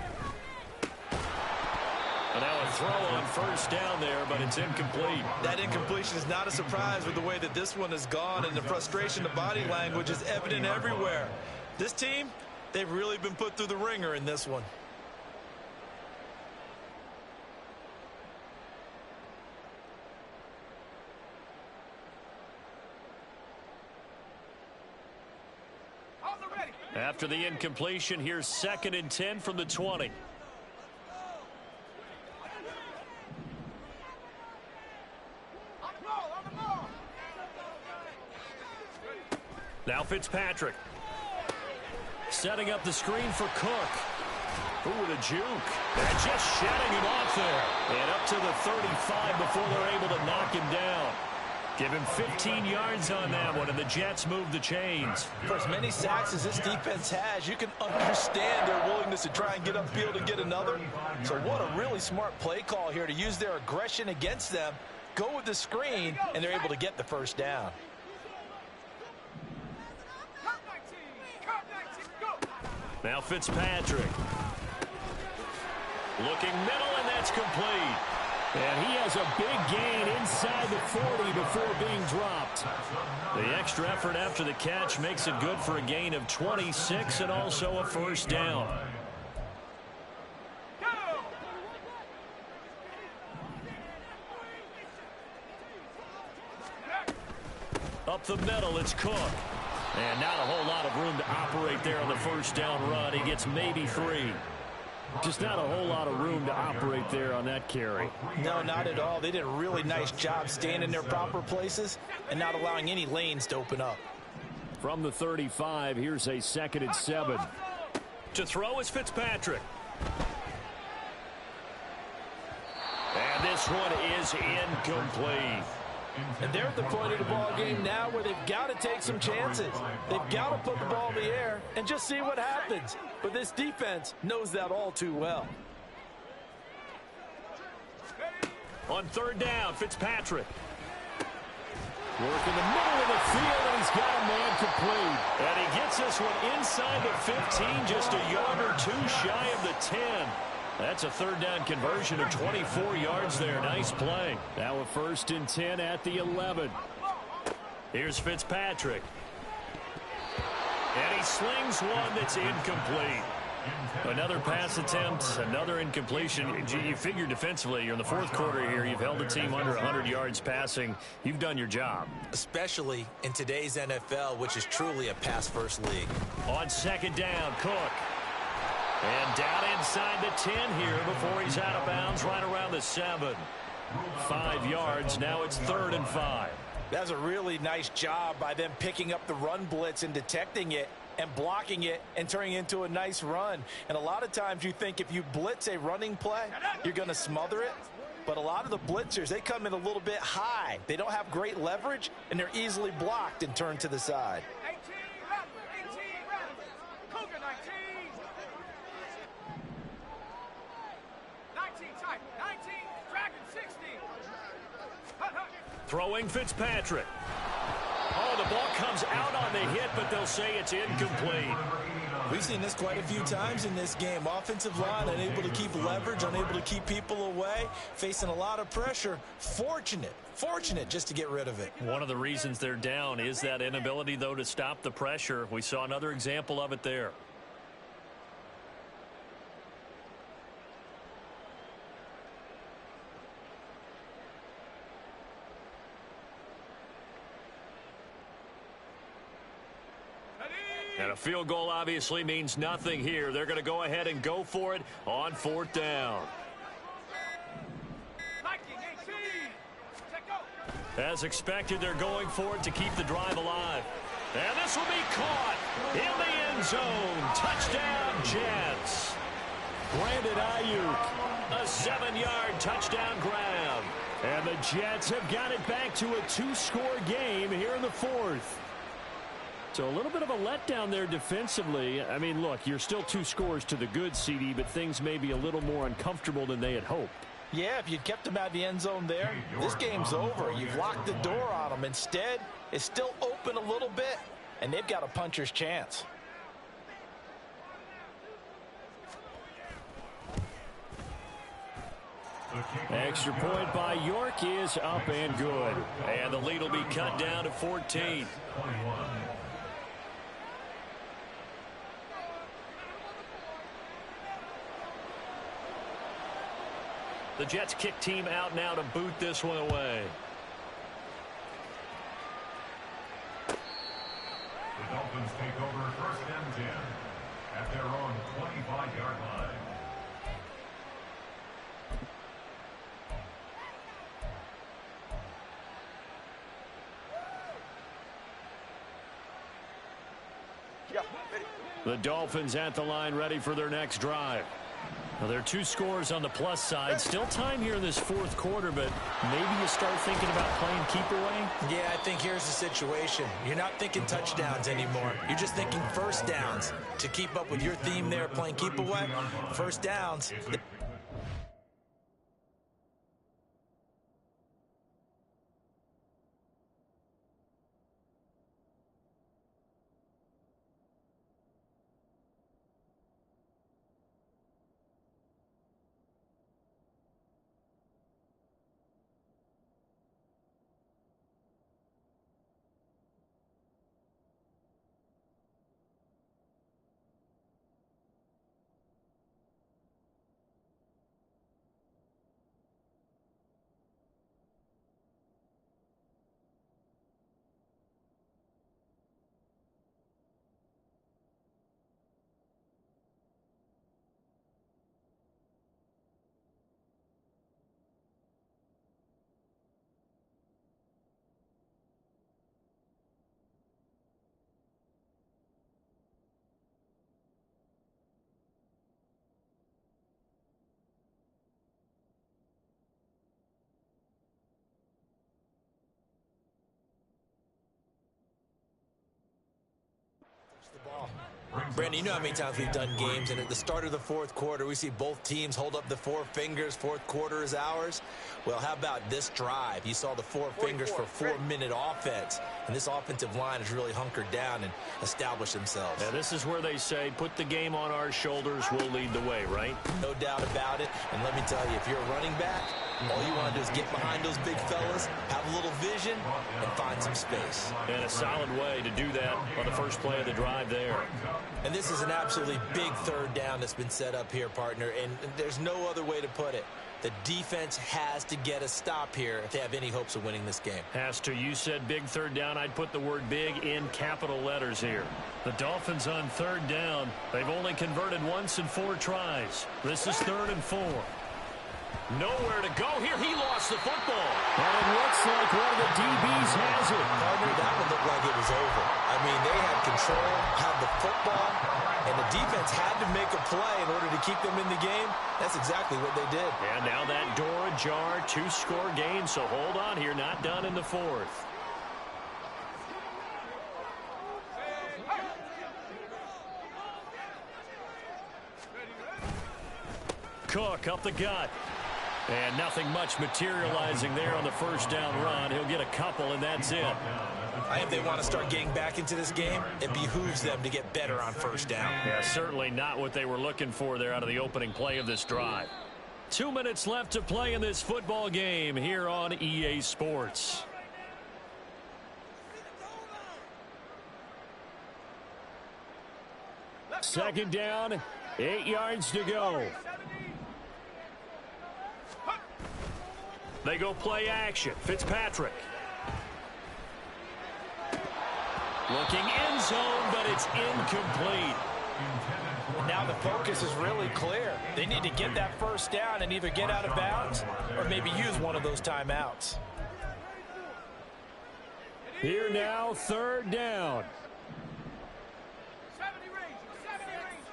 [SPEAKER 6] And now a throw on first down there, but it's incomplete.
[SPEAKER 2] That incompletion is not a surprise with the way that this one has gone, and the frustration, the body language is evident everywhere. This team, they've really been put through the ringer in this one.
[SPEAKER 6] After the incompletion, here's 2nd and 10 from the 20. Now Fitzpatrick. Setting up the screen for Cook. Ooh, with a juke. And just shutting him off there. And up to the 35 before they're able to knock him down. Give him 15 yards on that one, and the Jets move the chains.
[SPEAKER 2] For as many sacks as this defense has, you can understand their willingness to try and get upfield and get another. So what a really smart play call here to use their aggression against them, go with the screen, and they're able to get the first down.
[SPEAKER 6] Now Fitzpatrick. Looking middle, and that's complete. And he has a big gain inside the 40 before being dropped. The extra effort after the catch makes it good for a gain of 26 and also a first down. Up the middle, it's Cook. And not a whole lot of room to operate there on the first down run. He gets maybe 3. Just not a whole lot of room to operate there on that carry.
[SPEAKER 2] No, not at all. They did a really nice job staying in their proper places and not allowing any lanes to open up.
[SPEAKER 6] From the 35, here's a 2nd and 7. To throw is Fitzpatrick. And this one is incomplete.
[SPEAKER 2] And they're at the point of the ball game now where they've got to take some chances. They've got to put the ball in the air and just see what happens. But this defense knows that all too well.
[SPEAKER 6] On 3rd down, Fitzpatrick. Work in the middle of the field, and he's got a man complete. And he gets this one inside the 15, just a yard or 2 shy of the 10. That's a third down conversion of 24 yards there. Nice play. Now a 1st and 10 at the 11. Here's Fitzpatrick. And he slings one that's incomplete. Another pass attempt, another incompletion. You figure defensively, you're in the 4th quarter here. You've held the team under 100 yards passing. You've done your job.
[SPEAKER 2] Especially in today's NFL, which is truly a pass-first league.
[SPEAKER 6] On 2nd down, Cook. And down inside the 10 here before he's out of bounds right around the 7. 5 yards. Now it's 3rd and 5.
[SPEAKER 2] That's a really nice job by them picking up the run blitz and detecting it and blocking it and turning it into a nice run. And a lot of times you think if you blitz a running play, you're going to smother it. But a lot of the blitzers, they come in a little bit high. They don't have great leverage, and they're easily blocked and turned to the side.
[SPEAKER 3] 18 reps, 18 reps. Cougar 19. 19 tight, 19, Dragon 60. Hut, hut.
[SPEAKER 6] Throwing Fitzpatrick. Oh, the ball comes out on the hit, but they'll say it's incomplete.
[SPEAKER 2] We've seen this quite a few times in this game. Offensive line unable to keep leverage, unable to keep people away, facing a lot of pressure. Fortunate just to get rid of it.
[SPEAKER 6] One of the reasons they're down is that inability, though, to stop the pressure. We saw another example of it there. And a field goal obviously means nothing here. They're going to go ahead and go for it on 4th down.
[SPEAKER 3] 19, 18. Check go.
[SPEAKER 6] As expected, they're going for it to keep the drive alive. And this will be caught in the end zone. Touchdown, Jets. Brandon Ayuk, a 7-yard touchdown grab. And the Jets have got it back to a 2-score game here in the 4th. So a little bit of a letdown there defensively. I mean, look, you're still 2 scores to the good, CD, but things may be a little more uncomfortable than they had hoped.
[SPEAKER 2] Yeah, if you'd kept them out of the end zone there, this game's over. You've locked the door on them. Instead, it's still open a little bit, and they've got a puncher's chance.
[SPEAKER 6] Extra point by York is up and good. And the lead will be cut down to 14. The Jets kick team out now to boot this one away.
[SPEAKER 5] The Dolphins take over 1st and 10 at their own 25-yard line.
[SPEAKER 3] Yeah, ready.
[SPEAKER 6] The Dolphins at the line ready for their next drive. Well, there are 2 scores on the plus side. Still time here in this 4th quarter, but maybe you start thinking about playing keep away?
[SPEAKER 2] Yeah, I think here's the situation. You're not thinking touchdowns anymore. You're just thinking 1st downs. To keep up with your theme there, playing keep away, 1st downs. Brandon, you know how many times we've done games, and at the start of the fourth quarter, we see both teams hold up the four fingers, fourth quarter is ours. Well, how about this drive? You saw the four fingers for 4-minute offense, and this offensive line has really hunkered down and established themselves.
[SPEAKER 1] Now, this is where they say, put the game on our shoulders, we'll lead the way, right?
[SPEAKER 2] No doubt about it, and let me tell you, if you're a running back, all you want to do is get behind those big fellas, have a little vision, and find some space.
[SPEAKER 1] And a solid way to do that on the first play of the drive there.
[SPEAKER 2] And this is an absolutely big third down that's been set up here, partner, and there's no other way to put it. The defense has to get a stop here if they have any hopes of winning this game.
[SPEAKER 1] Has to. You said big third down. I'd put the word big in capital letters here. The Dolphins on third down. They've only converted once in 4 tries. This is 3rd and 4. Nowhere to go here. He lost the football. And it looks like one of the DBs has it.
[SPEAKER 2] Partner, that one looked like it was over. I mean, they had control, had the football, and the defense had to make a play in order to keep them in the game. That's exactly what they did.
[SPEAKER 1] And now that door ajar, 2-score game, so hold on here. Not done in the 4th. Cook up the gut. And nothing much materializing there on the first down run. He'll get a couple, and that's it.
[SPEAKER 2] If they want to start getting back into this game, it behooves them to get better on first down.
[SPEAKER 1] Yeah, certainly not what they were looking for there out of the opening play of this drive. 2 minutes left to play in this football game here on EA Sports. Second down, 8 yards to go. They go play action. Fitzpatrick. Looking end zone, but it's incomplete.
[SPEAKER 2] Now the focus is really clear. They need to get that first down and either get out of bounds or maybe use one of those timeouts.
[SPEAKER 1] Here now, 3rd down.
[SPEAKER 3] 70 range, 70 range.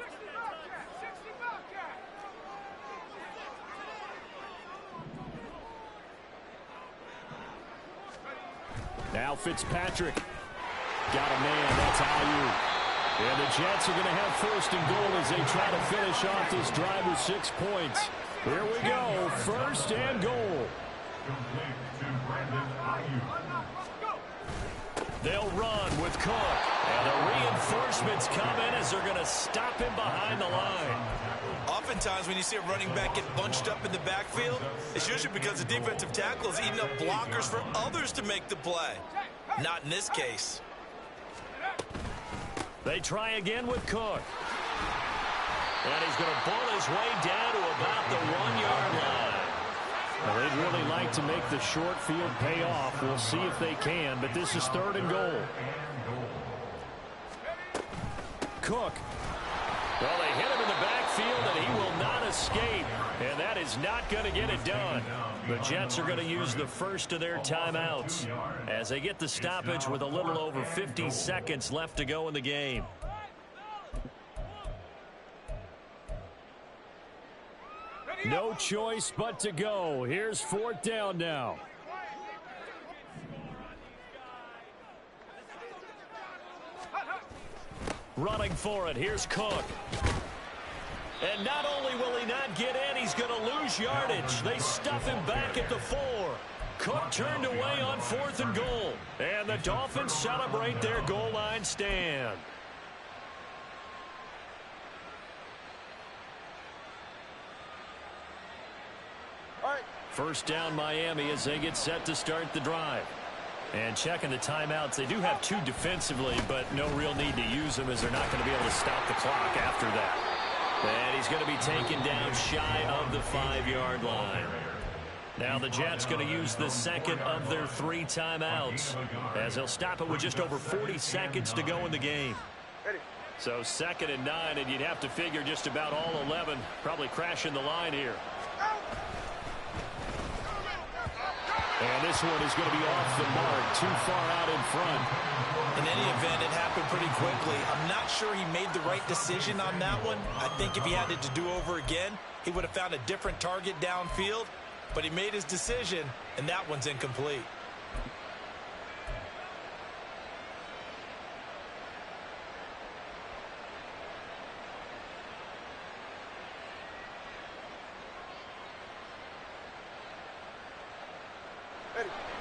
[SPEAKER 3] 60 Bobcat, 60 Bobcat.
[SPEAKER 1] Now Fitzpatrick. Got a man, that's Ayuk. And the Jets are going to have 1st and goal as they try to finish off this drive with 6 points. Here we go, 1st and goal. They'll run with Cook. And the reinforcements come in as they're going to stop him behind the line.
[SPEAKER 2] Oftentimes when you see a running back get bunched up in the backfield, it's usually because the defensive tackle is eating up blockers for others to make the play. Not in this case.
[SPEAKER 1] They try again with Cook. And he's going to pull his way down to about the 1-yard line. Well, they'd really like to make the short field pay off. We'll see if they can, but this is 3rd and goal. Cook. Well, they hit him in the backfield, and he will not escape. And that is not going to get it done. The Jets are going to use the first of their timeouts as they get the stoppage with a little over 50 seconds left to go in the game. No choice but to go. Here's 4th down now. Running for it. Here's Cook. And not only will he not get in, he's going to lose yardage. They stuff him back at the 4. Cook turned away on 4th and goal. And the Dolphins celebrate their goal line stand. First down Miami as they get set to start the drive. And checking the timeouts, they do have 2 defensively, but no real need to use them as they're not going to be able to stop the clock after that. And he's going to be taken down shy of the 5-yard line. Now the Jets going to use the second of their 3 timeouts as they'll stop it with just over 40 seconds to go in the game. So 2nd and 9, and you'd have to figure just about all 11 probably crashing the line here. And this one is going to be off the mark, too far out in front.
[SPEAKER 2] In any event, it happened pretty quickly. I'm not sure he made the right decision on that one. I think if he had it to do over again, he would have found a different target downfield. But he made his decision, and that one's incomplete.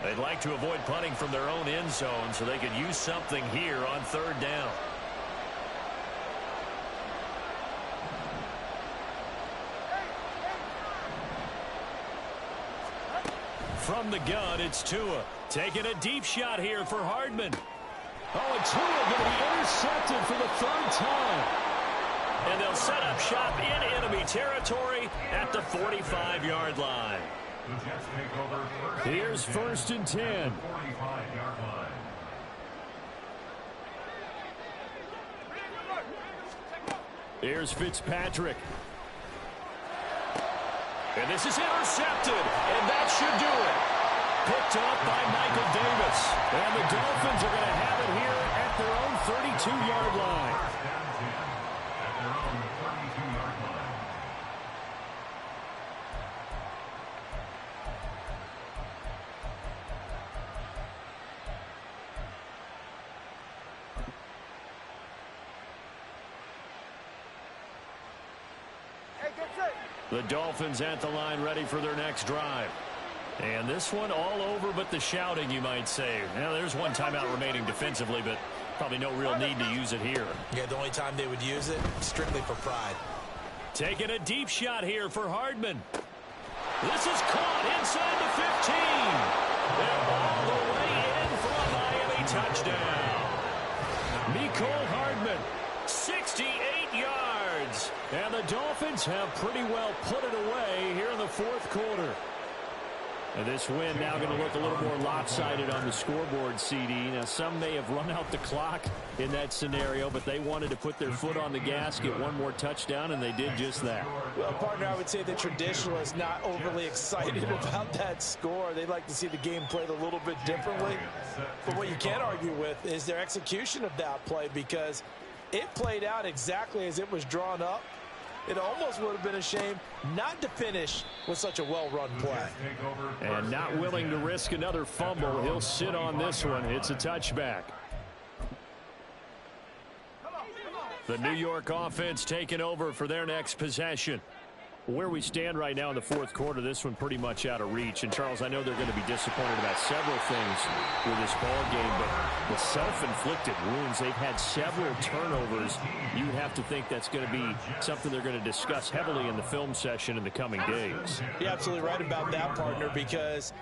[SPEAKER 1] They'd like to avoid punting from their own end zone so they could use something here on 3rd down. From the gun, it's Tua. Taking a deep shot here for Hardman.
[SPEAKER 6] Oh, and Tua going to be intercepted for the 3rd time.
[SPEAKER 1] And they'll set up shop in enemy territory at the 45-yard line.
[SPEAKER 5] The Jets take over first.
[SPEAKER 6] Here's 1st and 10.
[SPEAKER 5] 45-yard line.
[SPEAKER 1] Here's Fitzpatrick. And this is intercepted, and that should do it. Picked off by Michael Davis. And the Dolphins are going to have it here at their own 32-yard line.
[SPEAKER 5] First down 10 at their own 32-yard line.
[SPEAKER 3] Hey, get set.
[SPEAKER 1] The Dolphins at the line ready for their next drive. And this one all over but the shouting, you might say. Now, there's one timeout remaining defensively, but probably no real need to use it here.
[SPEAKER 2] Yeah, the only time they would use it, strictly for pride.
[SPEAKER 1] Taking a deep shot here for Hardman. This is caught inside the 15. They're all the way in for a Miami touchdown. Mecole Hardman, 68 yards.
[SPEAKER 6] And the Dolphins have pretty well put it away here in the 4th quarter.
[SPEAKER 1] And this win now going to look a little more lopsided on the scoreboard, CD. Now, some may have run out the clock in that scenario, but they wanted to put their foot on the gas, get one more touchdown, and they did just that.
[SPEAKER 2] Well, partner, I would say the traditionalists not overly excited about that score. They'd like to see the game played a little bit differently. But what you can't argue with is their execution of that play, because it played out exactly as it was drawn up. It almost would have been a shame not to finish with such a well-run play.
[SPEAKER 1] And not willing to risk another fumble. He'll sit on this one. It's a touchback. The New York offense taking over for their next possession. Where we stand right now in the 4th quarter, this one pretty much out of reach. And, Charles, I know they're going to be disappointed about several things with this ball game, but the self-inflicted wounds, they've had several turnovers. You would have to think that's going to be something they're going to discuss heavily in the film session in the coming days.
[SPEAKER 2] You're absolutely right about that, partner, because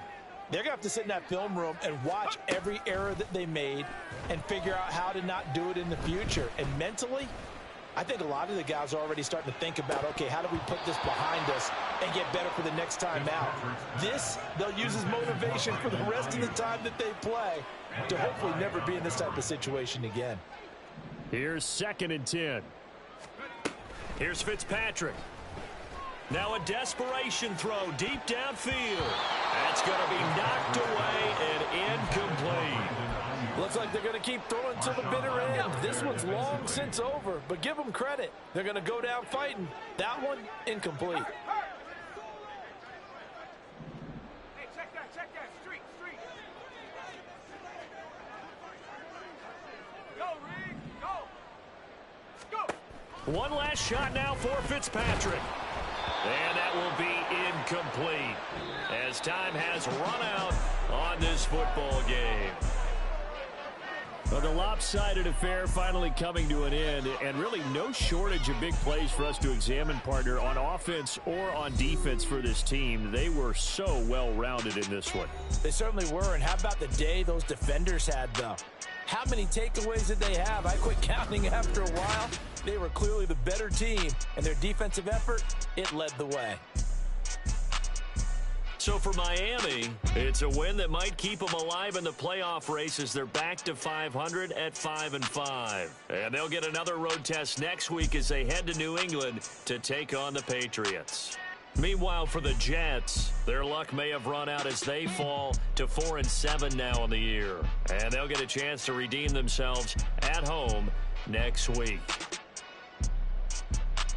[SPEAKER 2] they're going to have to sit in that film room and watch every error that they made and figure out how to not do it in the future. And mentally, I think a lot of the guys are already starting to think about, okay, how do we put this behind us and get better for the next time out? This, they'll use as motivation for the rest of the time that they play to hopefully never be in this type of situation again.
[SPEAKER 1] Here's 2nd and 10. Here's Fitzpatrick. Now a desperation throw deep downfield. That's going to be knocked away and incomplete.
[SPEAKER 2] Looks like they're going to keep throwing to the bitter end. This one's long since over, but give them credit. They're going to go down fighting. That one, incomplete.
[SPEAKER 3] Hey, check that. Street. Go, Reed. Go.
[SPEAKER 1] One last shot now for Fitzpatrick. And that will be incomplete as time has run out on this football game. Well, the lopsided affair finally coming to an end, and really no shortage of big plays for us to examine, partner, on offense or on defense for this team. They were so well-rounded in this one.
[SPEAKER 2] They certainly were, and how about the day those defenders had, though? How many takeaways did they have? I quit counting after a while. They were clearly the better team, and their defensive effort, it led the way.
[SPEAKER 1] So for Miami, it's a win that might keep them alive in the playoff race as they're back to 500 at 5-5. And they'll get another road test next week as they head to New England to take on the Patriots. Meanwhile, for the Jets, their luck may have run out as they fall to 4-7 now in the year. And they'll get a chance to redeem themselves at home next week.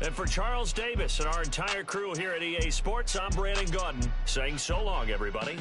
[SPEAKER 1] And for Charles Davis and our entire crew here at EA Sports, I'm Brandon Gaudin saying so long, everybody.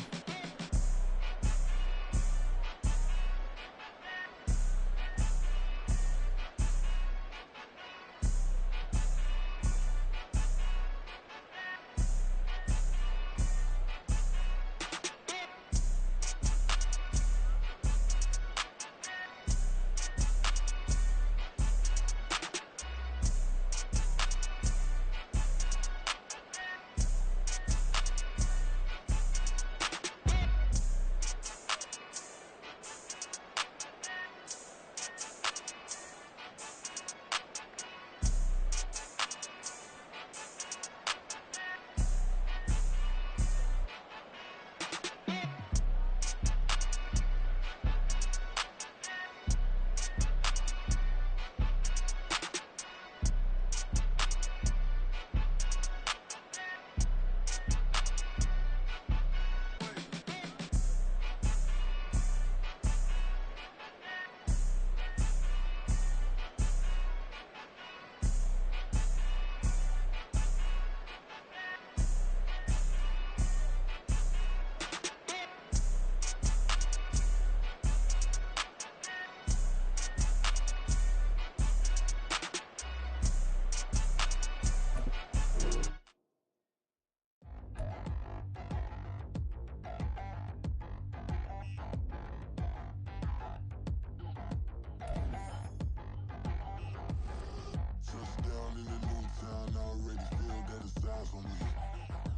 [SPEAKER 7] eyes on me.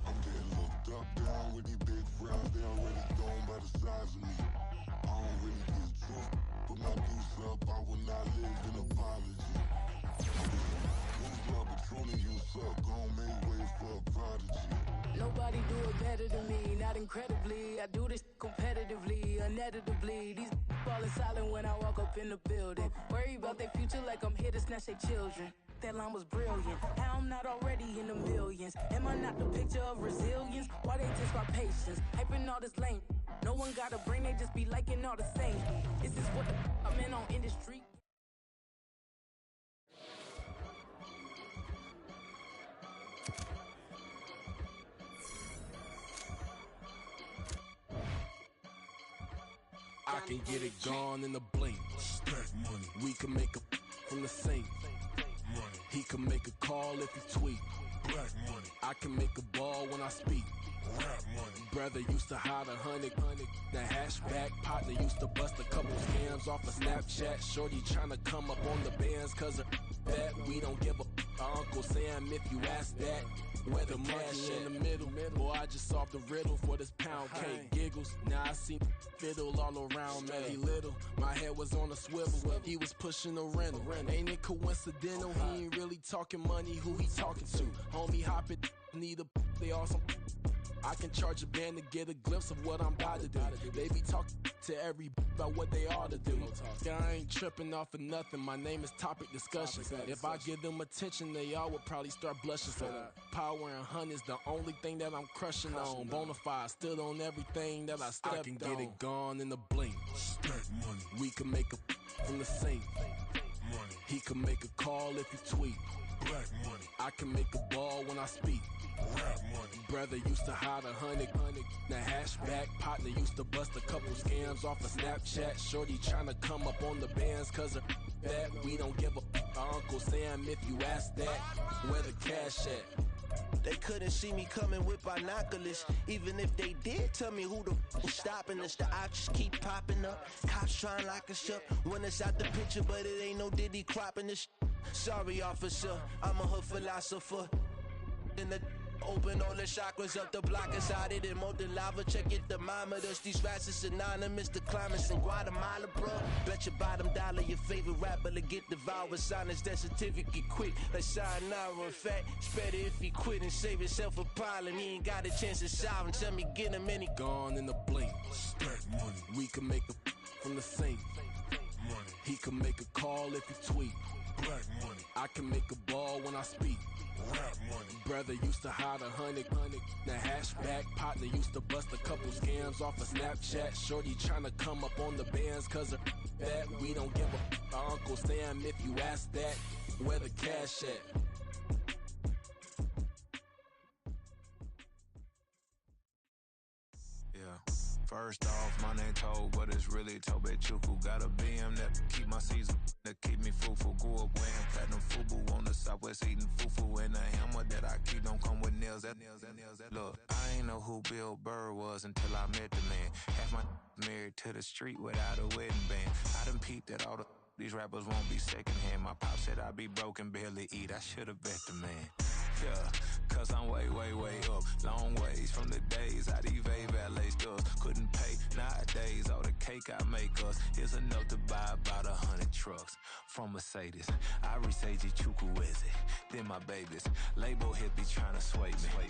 [SPEAKER 7] I'm getting looked up, down with these big frowns. They already gone by the size of me. I don't really give two. Put my deuce up, I will not live in apology. Who's love patrolling you suck? Gon' make way for a prodigy.
[SPEAKER 8] Nobody do it better than me, not incredibly. I do this competitively, uneditably. These falling silent when I walk up in the building. Worry about their future like I'm here to snatch their children. That line was brilliant. How I'm not already in the millions? Am I not the picture of resilience? Why they test my patience? Hyping all this lame. No one got a brain, they just be liking all the same. This is what I'm in on industry.
[SPEAKER 9] I can get it gone in a blink.
[SPEAKER 7] Stack money.
[SPEAKER 9] We can make a from the sink.
[SPEAKER 7] Money.
[SPEAKER 9] He can make a call if he tweet.
[SPEAKER 7] Black money.
[SPEAKER 9] I can make a ball when I speak.
[SPEAKER 7] Rap money.
[SPEAKER 9] Brother used to hide 100. The hashback partner used to bust a couple scams off of Snapchat. Shorty tryna come up on the bands cause of that. We don't give a Uncle Sam if you ask that. Where the cash in the middle. Boy, I just solved the riddle for this pound cake. Giggles, now I see fiddle all around me. Little, my head was on a swivel. He was pushing a rental. Ain't it coincidental? He ain't really talking money. Who he talking to? Homie hopping, need a they awesome. I can charge a band to get a glimpse of what I'm about to do. They be talking to every about what they ought to do. I ain't tripping off of nothing. My name is topic discussion. If I give them attention, they all would probably start blushing. So power and hunt is the only thing that I'm crushing on. Bonafide stood on everything that I stepped on. I can get it gone in a blink.
[SPEAKER 7] Stack money.
[SPEAKER 9] We can make a from the sink.
[SPEAKER 7] Money.
[SPEAKER 9] He can make a call if he tweet.
[SPEAKER 7] Black money.
[SPEAKER 9] I can make a ball when I speak.
[SPEAKER 7] Rap money.
[SPEAKER 9] Brother used to hide 100. The hashback partner used to bust a couple scams off of Snapchat. Shorty tryna come up on the bands cause of that. We don't give a Uncle Sam if you ask that. Where the cash at?
[SPEAKER 10] They couldn't see me coming with binoculars. Even if they did, tell me who the was stopping us. The options keep popping up. Cops trying to lock us up. When it's out the picture, but it ain't no Diddy cropping this. Sorry, officer, I'm a hood philosopher. In the open all the chakras up the block inside it and molten lava. Check it thermometers. These rats is synonymous to climates in Guatemala, bro. Bet your bottom dollar your favorite rapper to get devoured. Sign his death certificate quick. Like sayonara. In fact, it's better if he quit and save himself a problem. He ain't got a chance to solve him. Tell me get him any
[SPEAKER 9] gone in the blink.
[SPEAKER 7] Stack money.
[SPEAKER 9] We can make a from the sink.
[SPEAKER 7] Money.
[SPEAKER 9] He can make a call if he tweet.
[SPEAKER 7] Black money.
[SPEAKER 9] I can make a ball when I speak.
[SPEAKER 7] Rap money.
[SPEAKER 9] Brother used to hide 100. The hashback partner used to bust a couple scams off of Snapchat. Shorty tryna come up on the bands cause of that. We don't give a Uncle Sam if you ask that. Where the cash at?
[SPEAKER 11] First off, my name Toad, but it's really Tobe Chuku. Got a BM that keep my season, that keep me fruitful. Grew up wearing platinum FUBU on the southwest eating fufu. And the hammer that I keep don't come with nails. Look, I ain't know who Bill Burr was until I met the man. Half my married to the street without a wedding band. I done peeped that all these rappers won't be secondhand. My pop said I'd be broke and barely eat. I should've bet the man. Yeah, cause I'm way, way, way up. Long ways from the days I these valet stuff. Couldn't pay nowadays. All the cake I make us is enough to buy about 100 trucks from Mercedes. I resage Chukwueze, then my babies. Label hit be trying to sway me.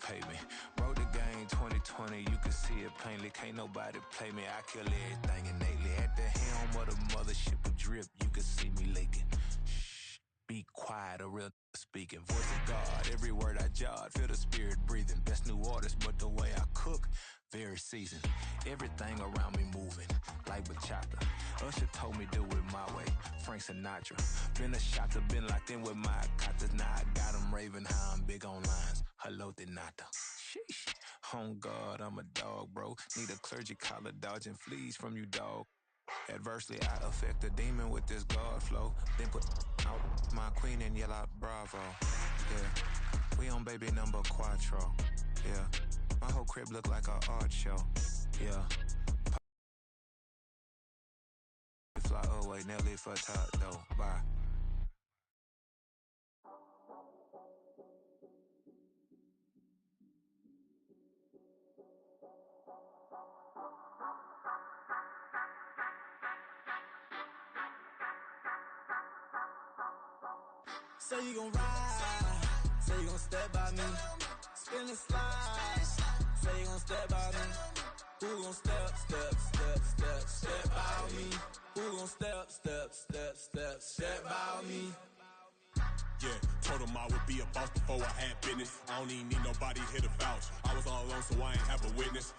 [SPEAKER 11] Pay me. Wrote the game 2020, you can see it plainly. Can't nobody play me. I kill everything innately. At the helm of the mothership of drip, you can see me leaking. Shh, be quiet, a real speaking. Voice of God, every word I jot, feel the spirit breathing. Best new artist, but the way I cook, very seasoned. Everything around me moving, like bachata. Usher told me do it my way, Frank Sinatra. Been a shotter, been locked in with my katas. Now I got 'em raving how I'm big on lines. Hello, Denata. Sheesh. On God, I'm a dog, bro. Need a clergy collar, dodging fleas from you, dog. Adversely, I affect the demon with this God flow. Then put out my queen and yell out bravo. Yeah, we on baby number quattro. Yeah, my whole crib look like a art show. Yeah. Fly away, Nelly for top though. Bye.
[SPEAKER 10] Say you gon' ride, say you gon' step by me. Spin and slide, say you gon' step by me. Who gon' step by me? Who gon' step by me?
[SPEAKER 12] Yeah, told him I would be a boss before I had business. I don't even need nobody here to vouch. I was all alone, so I ain't have a witness.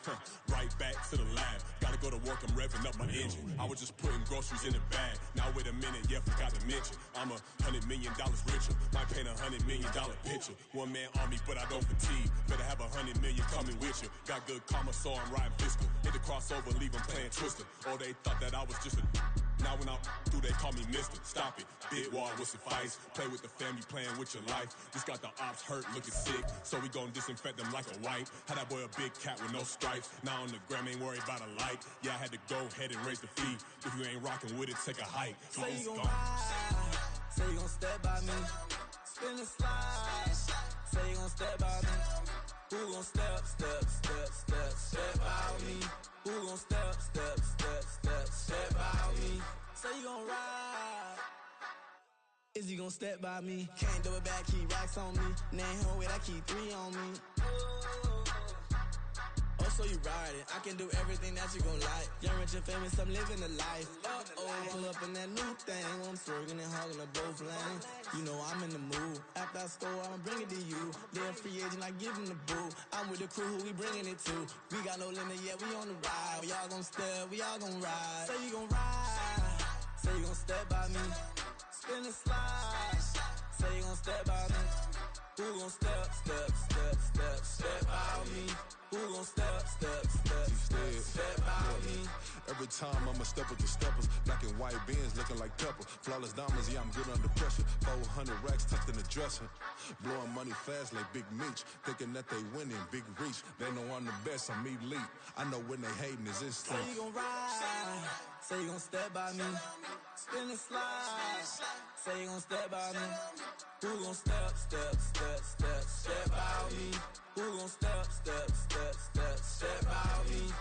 [SPEAKER 12] Right back to the lab. Gotta go to work, I'm revving up my engine. I was just putting groceries in the bag. Now wait a minute, yeah, forgot to mention. I'm $100 million richer. Might paint $100 million picture. One man army, but I don't fatigue. Better have 100 million coming with you. Got good karma, so I'm riding fiscal. Hit the crossover, leave them playing Twister. Oh, they thought that I was just a... Now when I'm through, they call me Mister. Stop it. Big wall with suffice. Play with the family, playing with your life. Just got the ops hurt, looking sick. So we gon' disinfect them like a wipe. Had that boy a big cat with no stripes. Now on the gram, ain't worried about a like. Yeah, I had to go ahead and raise the fee. If you ain't rocking with it, take a hike.
[SPEAKER 10] Say you gon' ride. Say you gon' step by me. Spin and slide. Say you gon' step by me. Who gon' step by me? Who gon' step by me? Say you gon' ride. Is he gon' step by me? Can't do it back, keep racks on me. Name home with I keep 3 on me. Oh, so you ride it. I can do everything that you gon' like. Young, rich, and famous, I'm living the life. Uh-oh, pull up in that new thing. When I'm swerving and hogging up both lanes. You know I'm in the mood. After I score, I'ma bring it to you. They're a free agent, I give him the boo. I'm with the crew, who we bringing it to. We got no limit, yeah, we on the ride. We all gon' step, we all gon' ride. Say you gon' ride. Say you gon' step by me. Spin and slide. Say you gon' step by me. Who gon' step by me? Who gon' step by me?
[SPEAKER 13] Every time I'ma step with the steppers. Black and white beans looking like pepper. Flawless diamonds, yeah, I'm good under pressure. 400 racks tucked in the dresser. Blowing money fast like Big Meech. Thinking that they winning, big reach. They know I'm the best, I'm elite. I know when they hating is instinct.
[SPEAKER 10] Say you gon' ride. Say you gon' step by me. Spin and slide. Say you gon' step by me. Who gon' step by me? Who gon' step by me?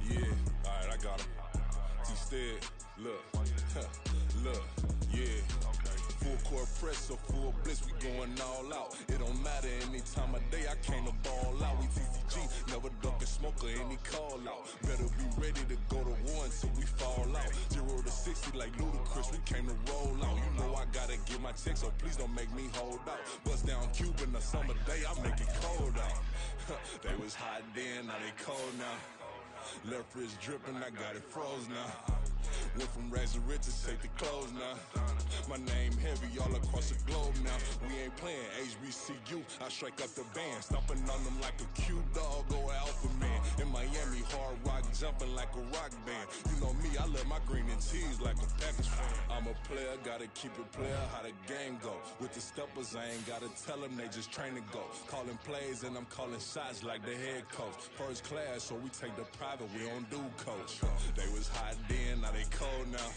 [SPEAKER 13] Yeah, alright, I got him. T-Stead, look, yeah. Full court press or full blitz, we going all out. It don't matter any time of day, I came to ball out. We TCG, never duck a smoke or any call out. Better be ready to go to war until we fall out. 0 to 60 like Ludacris, we came to roll out. You know I gotta get my check, so please don't make me hold out. Bust down Cuban a summer day, I make it cold out. They was hot then, now they cold now. Left wrist dripping, I got it froze now. Went from rags to riches, take the clothes now. My name heavy all across the globe now. We ain't playing HBCU, I strike up the band. Stomping on them like a cute dog or alpha man. In Miami, hard rock jumping like a rock band. You know me, I love my green and cheese like a Packers fan. I'm a player, gotta keep it player, how the game go. With the steppers, I ain't gotta tell them, they just train to go. Calling plays and I'm calling shots like the head coach. First class, so we take the private, we don't do coach. They was hot then, now they cold now.